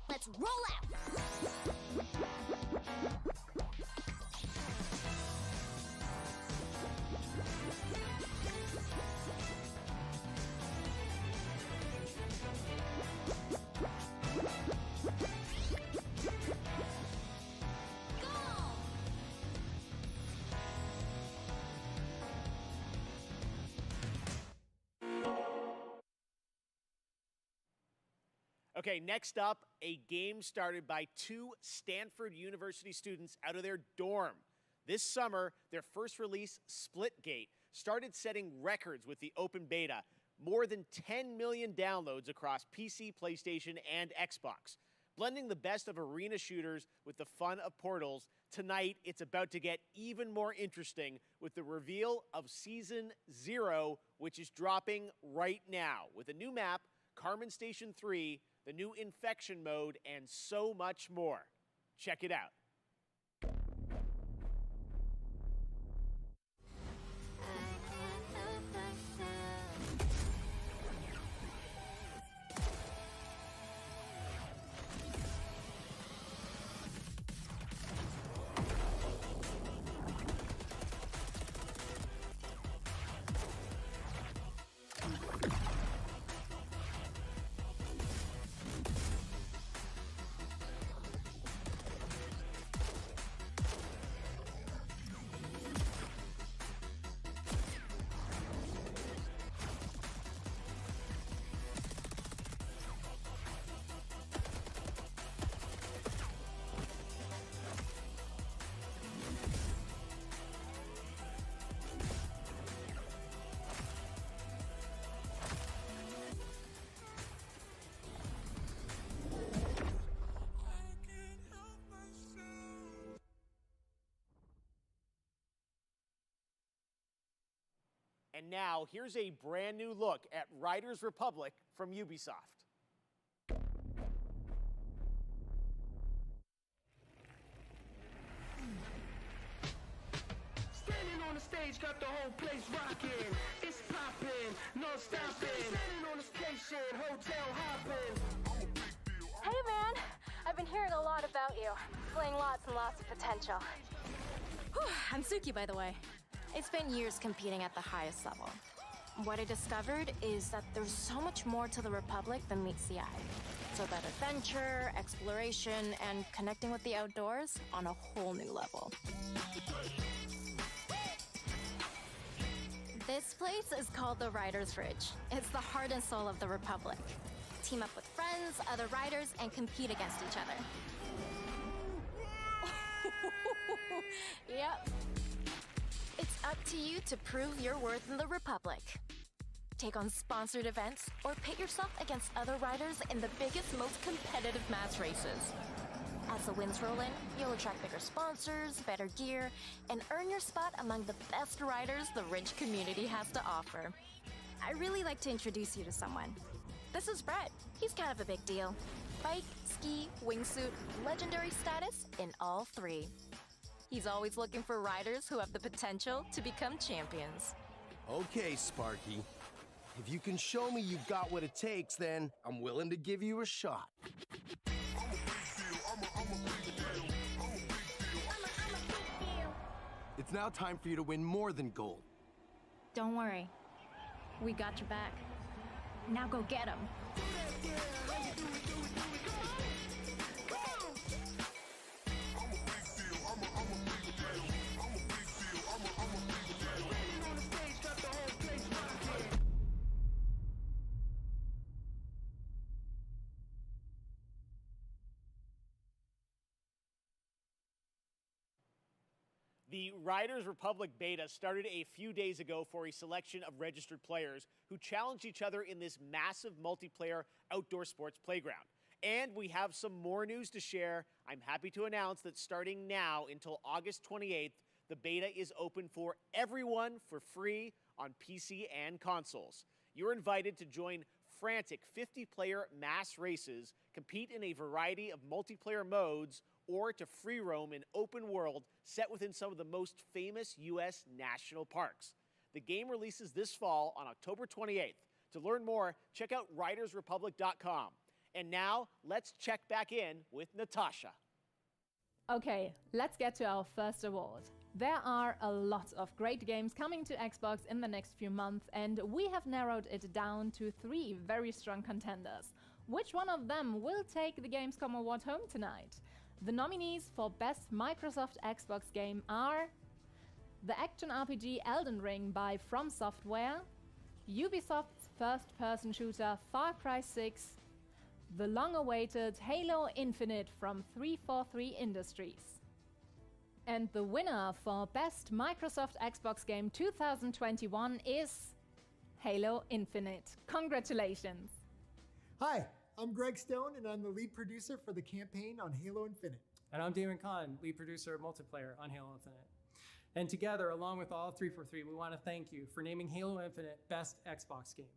Let's roll out! Okay, next up, a game started by two Stanford University students out of their dorm. This summer, their first release, Splitgate, started setting records with the open beta. More than 10 million downloads across PC, PlayStation, and Xbox. Blending the best of arena shooters with the fun of Portals, tonight it's about to get even more interesting with the reveal of Season 0, which is dropping right now, with a new map, Carmen Station 3, the new infection mode, and so much more. Check it out. And now, here's a brand new look at Riders Republic from Ubisoft. Standing on the stage, got the whole place rocking. It's popping, no stopping. Standing on the station, hotel hopping. Hey man, I've been hearing a lot about you. Displaying lots and lots of potential. Whew, I'm Suki, by the way. I spent years competing at the highest level. What I discovered is that there's so much more to the Republic than meets the eye. It's about adventure, exploration, and connecting with the outdoors on a whole new level. This place is called the Riders Ridge. It's the heart and soul of the Republic. Team up with friends, other riders, and compete against each other. Yep. It's up to you to prove your worth in the Republic. Take on sponsored events or pit yourself against other riders in the biggest, most competitive match races. As the wins roll in, you'll attract bigger sponsors, better gear, and earn your spot among the best riders the Ridge community has to offer. I'd really like to introduce you to someone. This is Brett. He's kind of a big deal. Bike, ski, wingsuit, legendary status in all three. He's always looking for riders who have the potential to become champions. Okay, Sparky. If you can show me you've got what it takes, then I'm willing to give you a shot. It's now time for you to win more than gold. Don't worry. We got your back. Now go get him. The Riders Republic beta started a few days ago for a selection of registered players who challenged each other in this massive multiplayer outdoor sports playground. And we have some more news to share. I'm happy to announce that starting now until August 28th, the beta is open for everyone for free on PC and consoles. You're invited to join frantic 50-player mass races, compete in a variety of multiplayer modes, or to free roam an open world set within some of the most famous U.S. national parks. The game releases this fall on October 28th. To learn more, check out ridersrepublic.com. And now, let's check back in with Natasha. Okay, let's get to our first award. There are a lot of great games coming to Xbox in the next few months, and we have narrowed it down to 3 very strong contenders. Which one of them will take the Gamescom award home tonight? The nominees for Best Microsoft Xbox Game are the action RPG Elden Ring by From Software, Ubisoft's first-person shooter Far Cry 6, the long-awaited Halo Infinite from 343 Industries. And the winner for Best Microsoft Xbox Game 2021 is Halo Infinite. Congratulations! Hi, I'm Greg Stone, and I'm the lead producer for the campaign on Halo Infinite. And I'm Damon Kahn, lead producer of multiplayer on Halo Infinite. And together, along with all of 343, we want to thank you for naming Halo Infinite Best Xbox Game.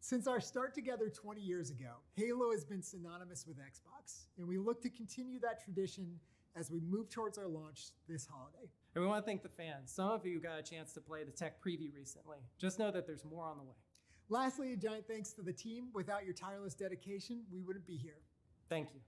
Since our start together 20 years ago, Halo has been synonymous with Xbox, and we look to continue that tradition as we move towards our launch this holiday. And we want to thank the fans. Some of you got a chance to play the tech preview recently. Just know that there's more on the way. Lastly, a giant thanks to the team. Without your tireless dedication, we wouldn't be here. Thank you.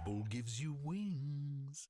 Bull gives you wings.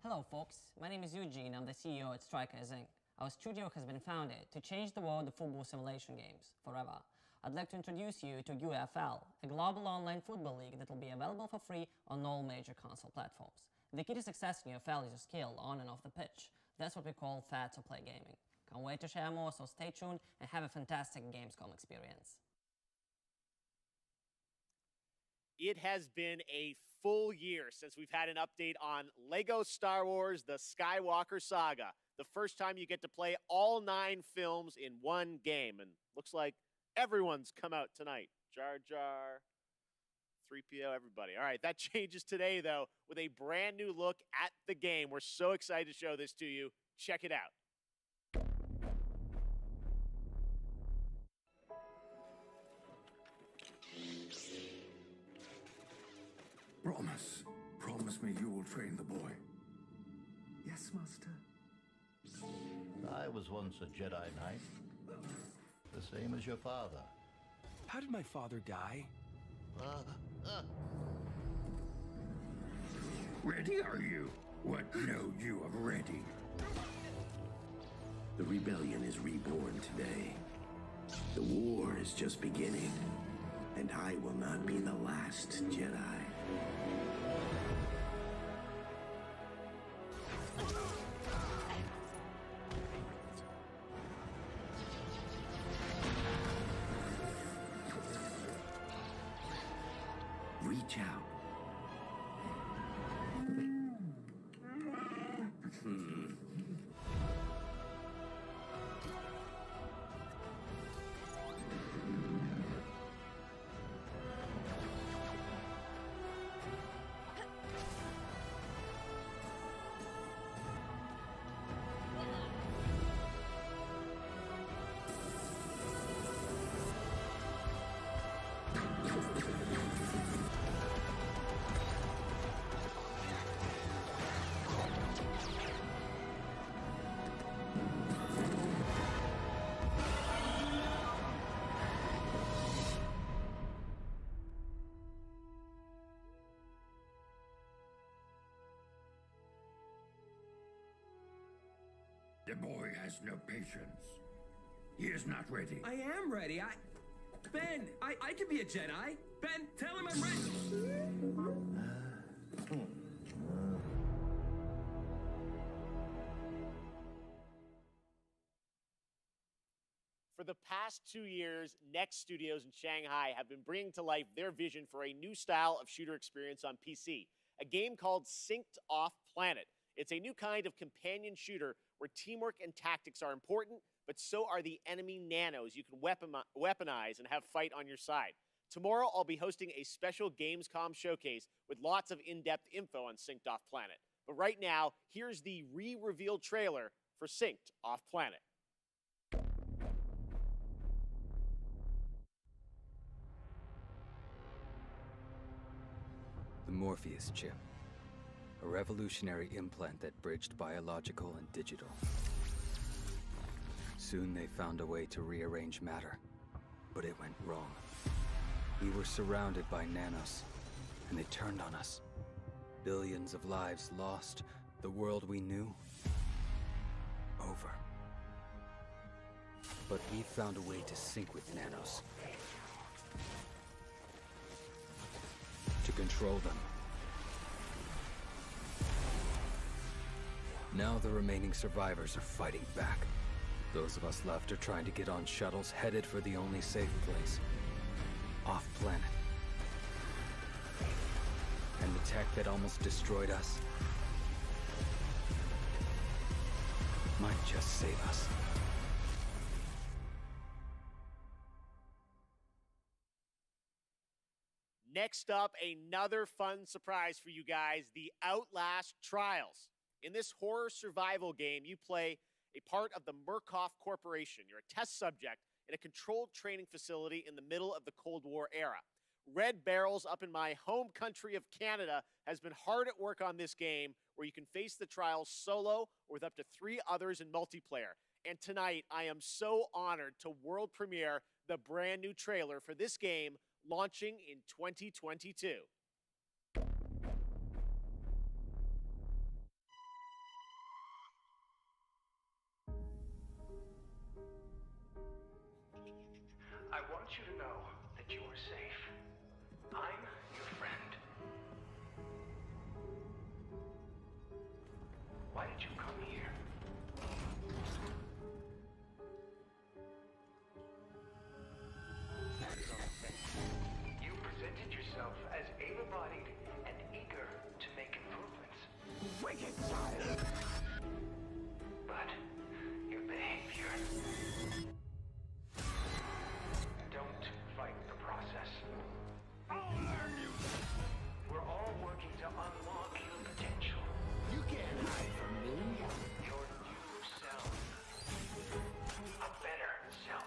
Hello folks, my name is Eugene, I'm the CEO at Strikers Inc. Our studio has been founded to change the world of football simulation games forever. I'd like to introduce you to UFL, a global online football league that will be available for free on all major console platforms. The key to success in UFL is your skill on and off the pitch. That's what we call fair to play gaming. Can't wait to share more, so stay tuned and have a fantastic Gamescom experience. It has been a full year since we've had an update on LEGO Star Wars: The Skywalker Saga. The first time you get to play all 9 films in one game. And looks like everyone's come out tonight. Jar Jar, 3PO, everybody. All right, that changes today, though, with a brand new look at the game. We're so excited to show this to you. Check it out. Promise me you will train the boy. Yes, Master. I was once a Jedi Knight, the same as your father. How did my father die? Ready are you? What know you of ready? The rebellion is reborn today. The war is just beginning, and I will not be the last Jedi. Reach out. The boy has no patience. He is not ready. I am ready. Ben, I can be a Jedi. Ben, tell him I'm ready. For the past 2 years, Next Studios in Shanghai have been bringing to life their vision for a new style of shooter experience on PC, a game called Synced Off Planet. It's a new kind of companion shooter where teamwork and tactics are important, but so are the enemy nanos you can weaponize and have fight on your side. Tomorrow, I'll be hosting a special Gamescom showcase with lots of in-depth info on Synced Off Planet. But right now, here's the re-revealed trailer for Synced Off Planet. The Morpheus chip. A revolutionary implant that bridged biological and digital. Soon they found a way to rearrange matter, but it went wrong. We were surrounded by nanos, and they turned on us. Billions of lives lost, the world we knew, over. But we found a way to sync with nanos. To control them. Now the remaining survivors are fighting back. Those of us left are trying to get on shuttles headed for the only safe place. Off-planet. And the tech that almost destroyed us might just save us. Next up, another fun surprise for you guys, the Outlast Trials. In this horror survival game, you play a part of the Murkoff Corporation. You're a test subject in a controlled training facility in the middle of the Cold War era. Red Barrels up in my home country of Canada has been hard at work on this game where you can face the trials solo or with up to 3 others in multiplayer. And tonight, I am so honored to world premiere the brand new trailer for this game launching in 2022. I want you to know that you are safe. I'm your friend. Why did you come here? You presented yourself as able-bodied and eager to make improvements. Wicked child! But your behavior... Don't fight the process. We're all working to unlock your potential. You can't hide from me. Your new self. A better self.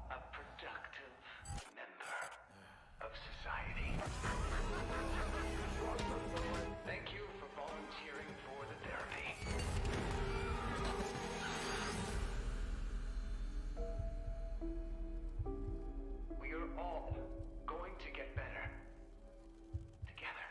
A productive member of society. Thank you for volunteering for the therapy. We are all going to get better. Together.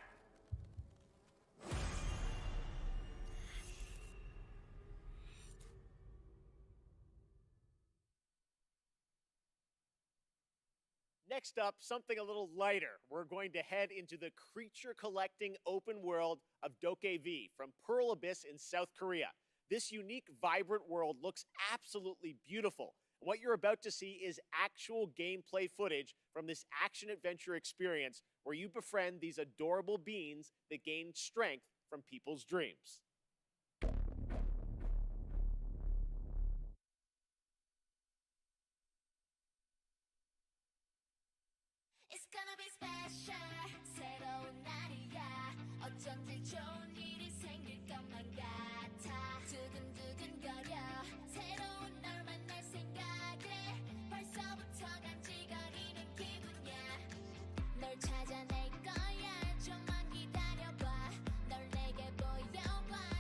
Next up, something a little lighter. We're going to head into the creature-collecting open world of Dokkaevi from Pearl Abyss in South Korea. This unique, vibrant world looks absolutely beautiful. What you're about to see is actual gameplay footage from this action-adventure experience where you befriend these adorable beings that gain strength from people's dreams. It's gonna be special. 새로운 날이야. 어쩐지 좋은 일이 생길 것만 같아. 두근두근거려. 새로운 널 만날 생각에 벌써부터 간질거리는 기분이야. 널 찾아낼 거야. 좀만 기다려봐. 널 내게 보여봐.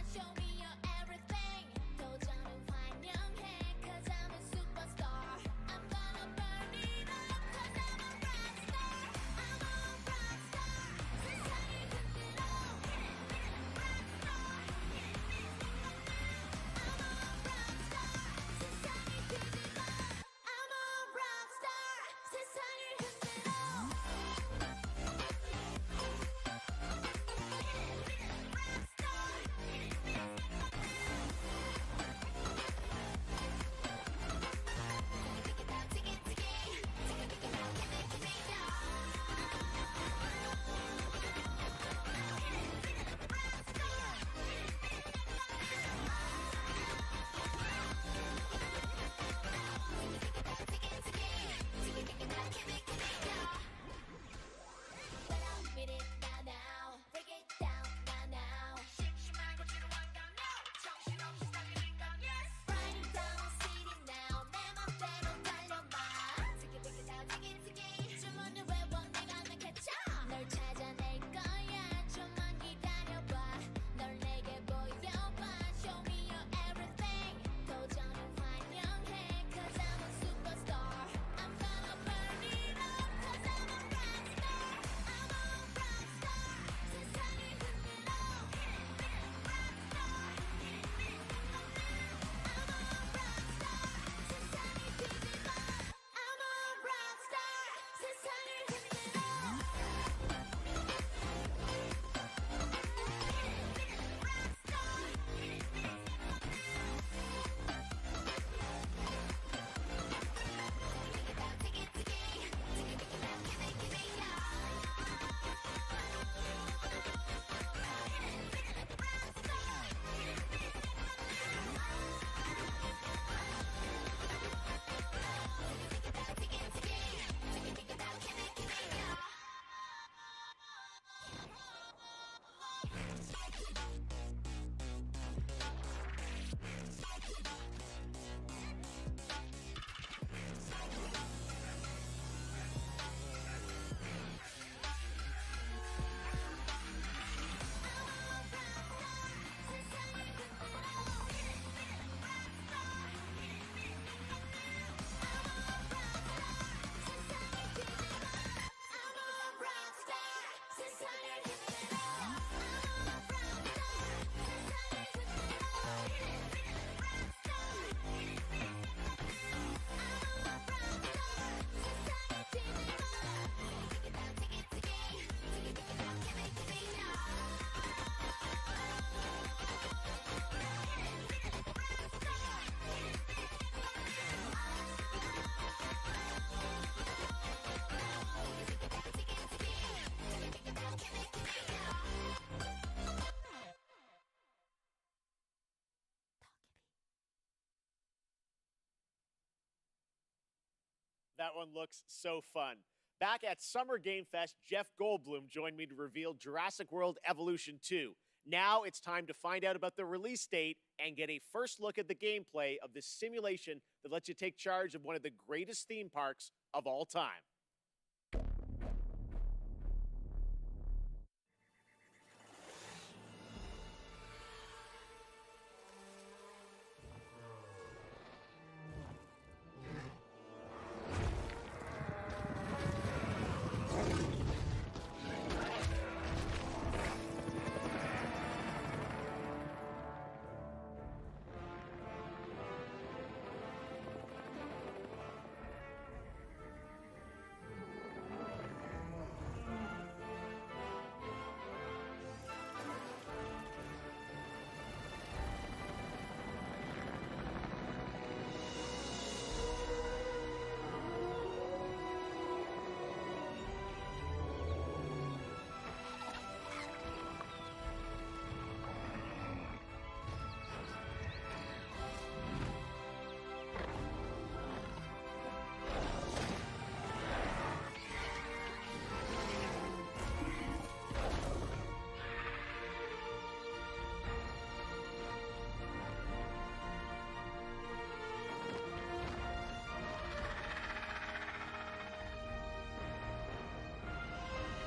That one looks so fun. Back at Summer Game Fest, Jeff Goldblum joined me to reveal Jurassic World Evolution 2. Now it's time to find out about the release date and get a first look at the gameplay of this simulation that lets you take charge of one of the greatest theme parks of all time.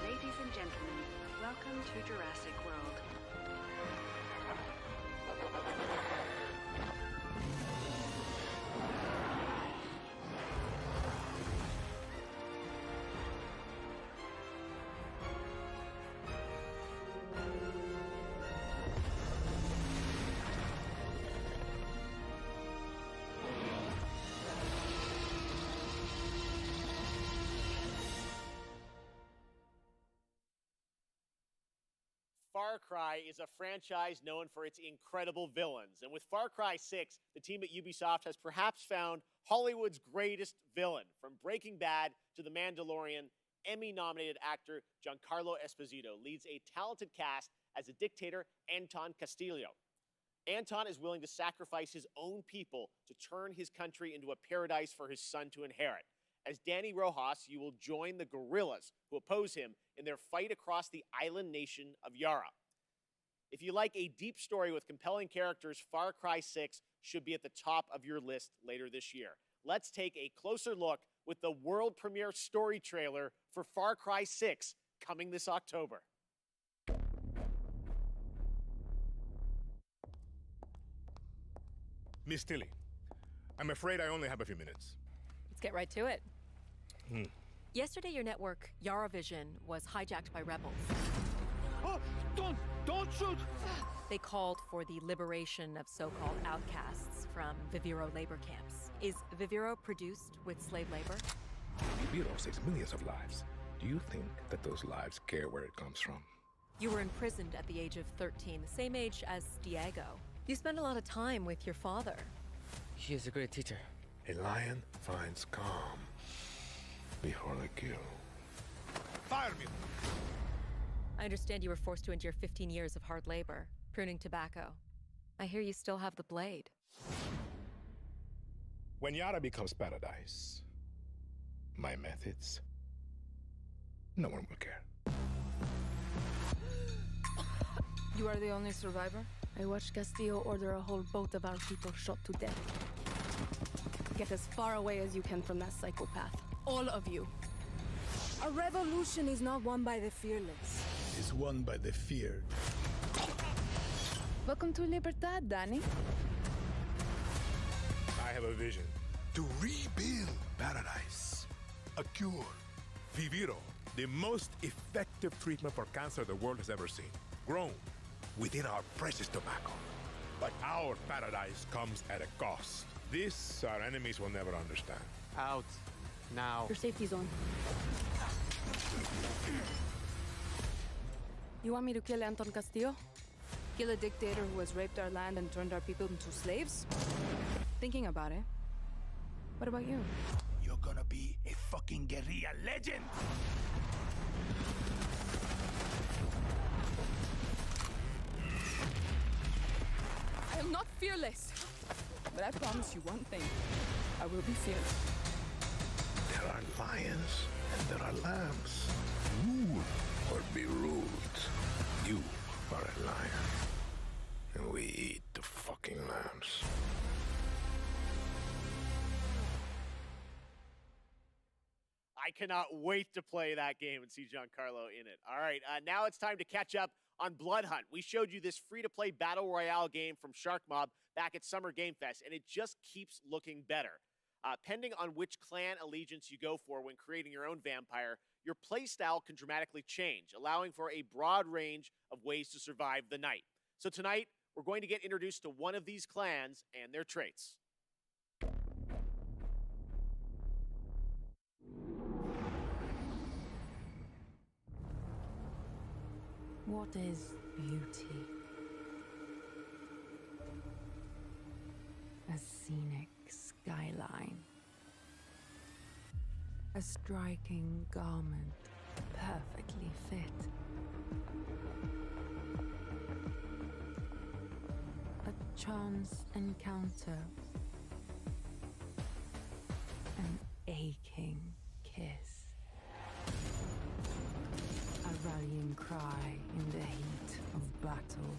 Ladies and gentlemen, welcome to Jurassic World. Far Cry is a franchise known for its incredible villains. And with Far Cry 6, the team at Ubisoft has perhaps found Hollywood's greatest villain. From Breaking Bad to The Mandalorian, Emmy-nominated actor Giancarlo Esposito leads a talented cast as a dictator, Anton Castillo. Anton is willing to sacrifice his own people to turn his country into a paradise for his son to inherit. As Danny Rojas, you will join the guerrillas who oppose him in their fight across the island nation of Yara. If you like a deep story with compelling characters, Far Cry 6 should be at the top of your list later this year. Let's take a closer look with the world premiere story trailer for Far Cry 6 coming this October. Miss Tilly, I'm afraid I only have a few minutes. Let's get right to it. Hmm. Yesterday, your network, Yaravision, was hijacked by rebels. Oh, don't shoot! They called for the liberation of so-called outcasts from Viviro labor camps. Is Viviro produced with slave labor? Viviro saves millions of lives. Do you think that those lives care where it comes from? You were imprisoned at the age of 13, the same age as Diego. You spend a lot of time with your father. He is a great teacher. A lion finds calm before the kill. Fire me! I understand you were forced to endure 15 years of hard labor, pruning tobacco. I hear you still have the blade. When Yara becomes paradise, my methods, no one will care. You are the only survivor? I watched Castillo order a whole boat of our people shot to death. Get as far away as you can from that psychopath. All of you. A revolution is not won by the fearless. It's won by the feared. Welcome to Libertad, Danny. I have a vision. To rebuild paradise. A cure. Viviro, the most effective treatment for cancer the world has ever seen. Grown within our precious tobacco. But our paradise comes at a cost. This our enemies will never understand. Out. Now. Your safety zone. You want me to kill Anton Castillo? Kill a dictator who has raped our land and turned our people into slaves? Thinking about it. What about you? You're gonna be a fucking guerrilla legend! I am not fearless. But I promise you one thing. I will be fearless. There defiance, and there are lambs. Rule or be ruled. You are a lion, and we eat the fucking lambs. I cannot wait to play that game and see Giancarlo in it. All right, now it's time to catch up on Blood Hunt. We showed you this free-to-play battle royale game from Shark Mob back at Summer Game Fest, and it just keeps looking better. Depending on which clan allegiance you go for when creating your own vampire, your playstyle can dramatically change, allowing for a broad range of ways to survive the night. So tonight, we're going to get introduced to one of these clans and their traits. What is beauty? A scenic skyline. A striking garment, perfectly fit. A chance encounter. An aching kiss. A rallying cry in the heat of battle.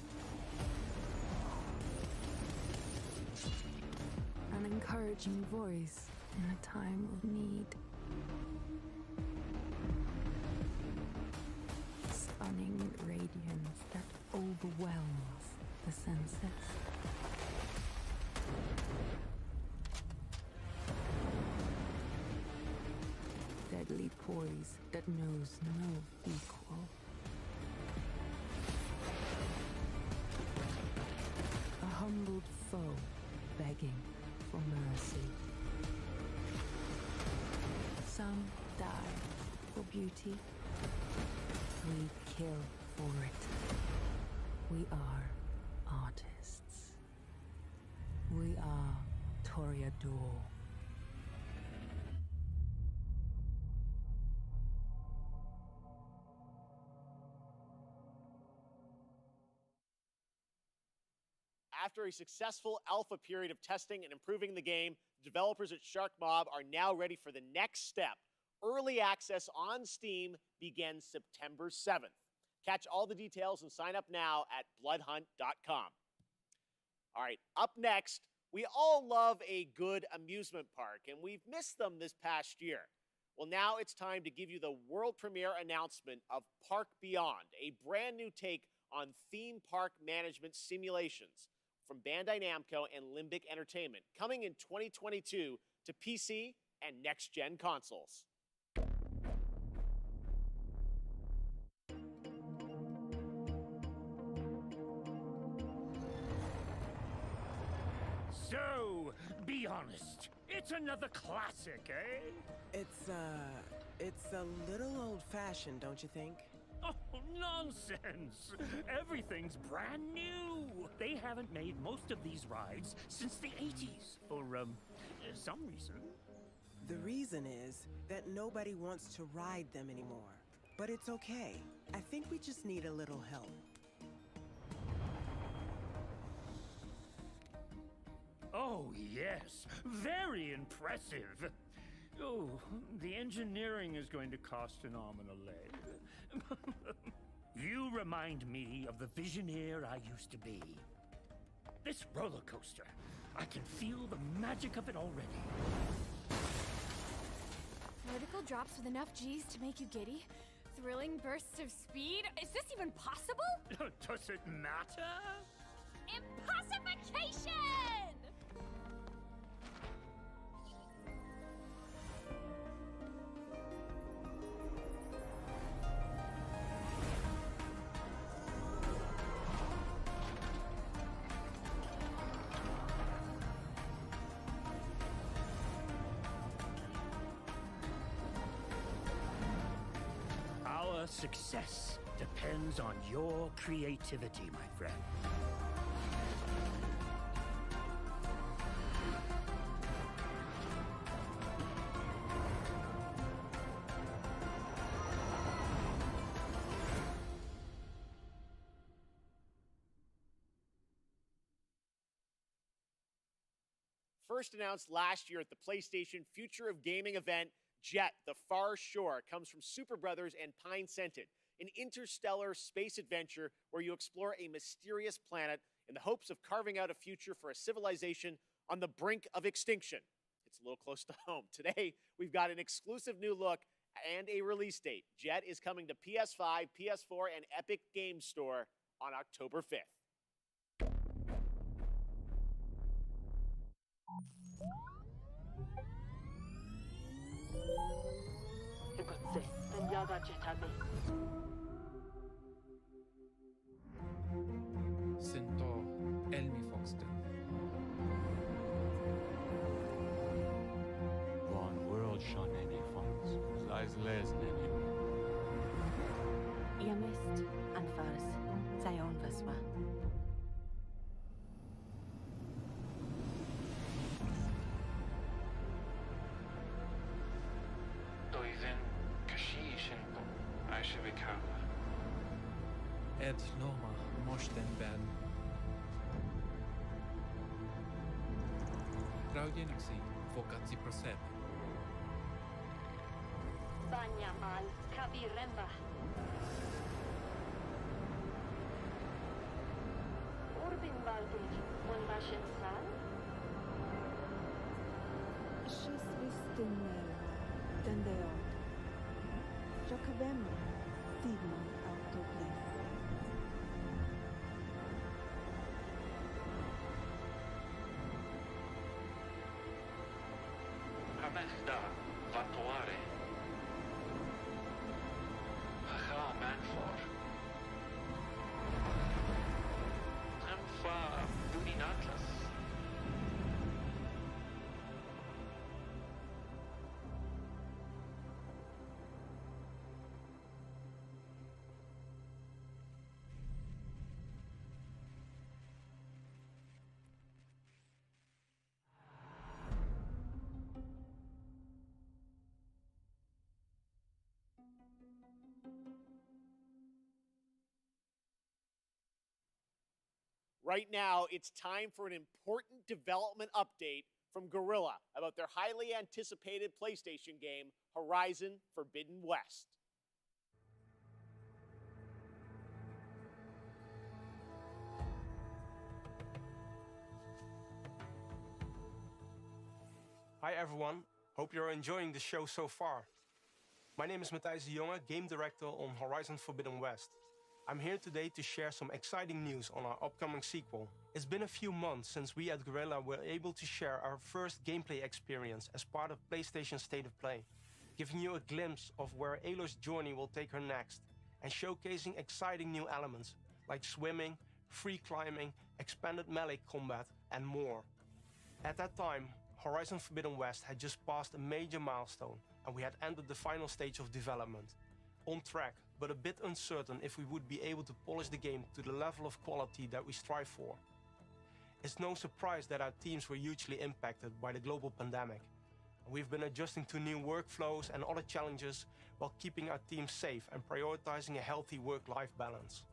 An encouraging voice in a time of need. Stunning radiance that overwhelms the senses. Deadly poise that knows no equal. A humbled foe begging for mercy. Some die for beauty. We kill for it. We are artists. We are Toreador. After a successful alpha period of testing and improving the game, developers at Shark Mob are now ready for the next step. Early access on Steam begins September 7th. Catch all the details and sign up now at bloodhunt.com. All right, up next, we all love a good amusement park, and we've missed them this past year. Well, now it's time to give you the world premiere announcement of Park Beyond, a brand new take on theme park management simulations from Bandai Namco and Limbic Entertainment, coming in 2022 to PC and next-gen consoles. So, be honest. It's another classic, eh? It's a little old-fashioned, don't you think? Oh, nonsense! Everything's brand new! They haven't made most of these rides since the 80s, for, some reason. The reason is that nobody wants to ride them anymore. But it's okay. I think we just need a little help. Oh, yes. Very impressive. Oh, the engineering is going to cost an arm and a leg. You remind me of the Visioneer I used to be. This roller coaster, I can feel the magic of it already. Vertical drops with enough G's to make you giddy? Thrilling bursts of speed? Is this even possible? Does it matter? Impossification! Our success depends on your creativity, my friend. First announced last year at the PlayStation Future of Gaming event, Jet, the Far Shore comes from Super Brothers and Pine Scented, an interstellar space adventure where you explore a mysterious planet in the hopes of carving out a future for a civilization on the brink of extinction. It's a little close to home. Today, we've got an exclusive new look and a release date. Jet is coming to PS5, PS4, and Epic Games Store on October 5th. Sinto Elmi Foxton. One world Shanene Fonts, Lies Les Nene. Iamist and Fars, Zion Veswa. Doizen Kashishinto, Aishabikawa. Ed Loma Moshten Ben. Traujeniksi Fokatsi Prosep. Banyamal Kabiremba. Urbin Baldig, Unbashen Sal. Shisvistinel, Dendeo. Jacobem, Digman Autoplis. Hamechda Vatuare. Hacha Manfor. Amfa Buninatlas. Right now, it's time for an important development update from Guerrilla about their highly anticipated PlayStation game, Horizon Forbidden West. Hi everyone, hope you're enjoying the show so far. My name is Matthijs de Jonge, Game Director on Horizon Forbidden West. I'm here today to share some exciting news on our upcoming sequel. It's been a few months since we at Guerrilla were able to share our first gameplay experience as part of PlayStation State of Play, giving you a glimpse of where Aloy's journey will take her next, and showcasing exciting new elements like swimming, free climbing, expanded melee combat, and more. At that time, Horizon Forbidden West had just passed a major milestone, and we had entered the final stage of development. On track, but a bit uncertain if we would be able to polish the game to the level of quality that we strive for. It's no surprise that our teams were hugely impacted by the global pandemic. We've been adjusting to new workflows and other challenges while keeping our team safe and prioritizing a healthy work-life balance.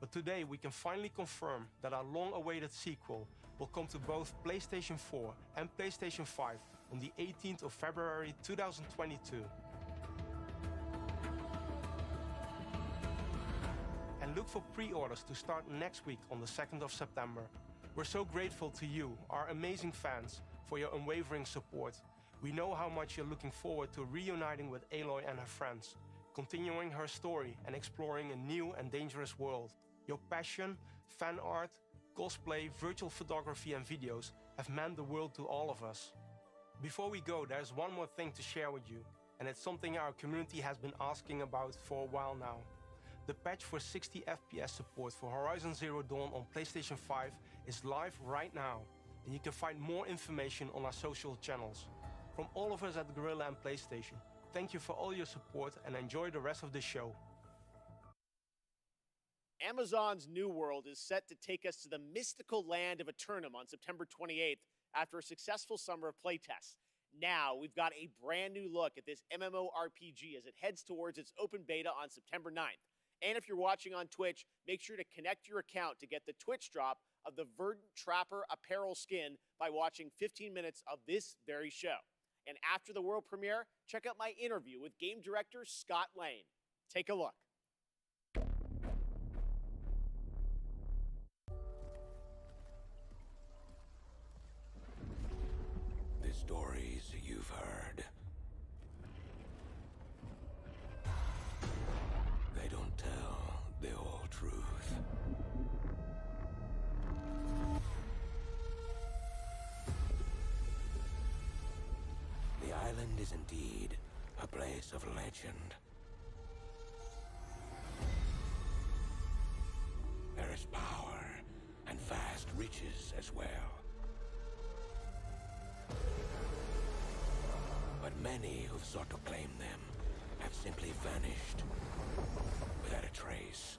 But today we can finally confirm that our long-awaited sequel will come to both PlayStation 4 and PlayStation 5 on the 18th of February 2022. And look for pre-orders to start next week on the 2nd of September. We're so grateful to you, our amazing fans, for your unwavering support. We know how much you're looking forward to reuniting with Aloy and her friends, continuing her story and exploring a new and dangerous world. Your passion, fan art, cosplay, virtual photography and videos have meant the world to all of us. Before we go, there's one more thing to share with you, and it's something our community has been asking about for a while now. The patch for 60 FPS support for Horizon Zero Dawn on PlayStation 5 is live right now, and you can find more information on our social channels. From all of us at Guerrilla and PlayStation, thank you for all your support and enjoy the rest of the show. Amazon's New World is set to take us to the mystical land of Eternum on September 28th after a successful summer of playtests. Now, we've got a brand new look at this MMORPG as it heads towards its open beta on September 9th. And if you're watching on Twitch, make sure to connect your account to get the Twitch drop of the Verdant Trapper apparel skin by watching 15 minutes of this very show. And after the world premiere, check out my interview with game director Scott Lane. Take a look. The stories you've heard, they don't tell the whole truth. The island is indeed a place of legend. There is power and vast riches as well. But many who've sought to claim them have simply vanished without a trace.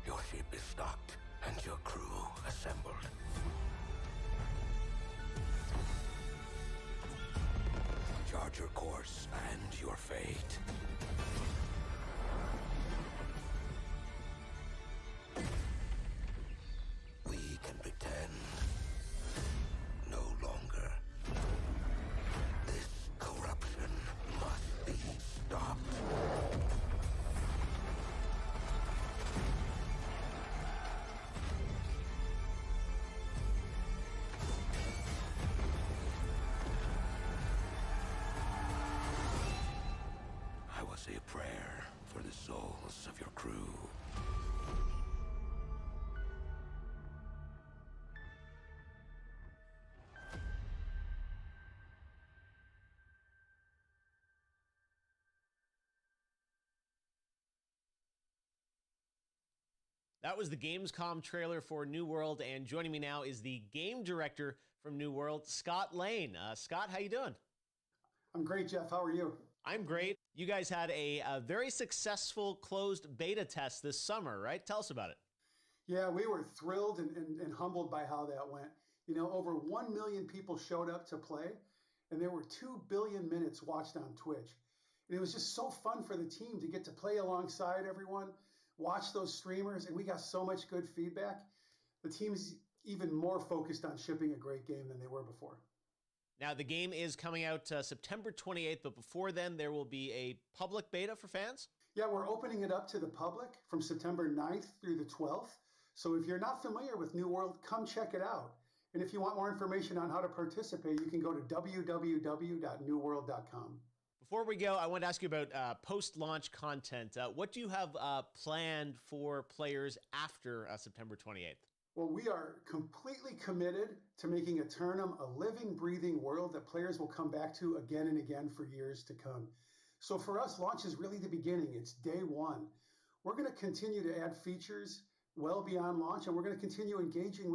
Your ship is stocked and your crew assembled. Chart your course and your fate. We can pretend no longer. This corruption must be stopped. I will say a prayer for the souls of your crew. That was the Gamescom trailer for New World, and joining me now is the game director from New World, Scott Lane. Scott, how you doing? I'm great, Jeff. How are you? I'm great. You guys had a very successful closed beta test this summer, right? Tell us about it. Yeah, we were thrilled and humbled by how that went. You know, over 1 million people showed up to play, and there were 2 billion minutes watched on Twitch. And it was just so fun for the team to get to play alongside everyone, watch those streamers, and we got so much good feedback. The team's even more focused on shipping a great game than they were before. Now, the game is coming out September 28th, but before then, there will be a public beta for fans? Yeah, we're opening it up to the public from September 9th through the 12th. So if you're not familiar with New World, come check it out. And if you want more information on how to participate, you can go to www.newworld.com. Before we go, I want to ask you about post-launch content. What do you have planned for players after September 28th? Well, we are completely committed to making Eternum a living, breathing world that players will come back to again and again for years to come. So for us, launch is really the beginning. It's day one. We're going to continue to add features well beyond launch, and we're going to continue engaging with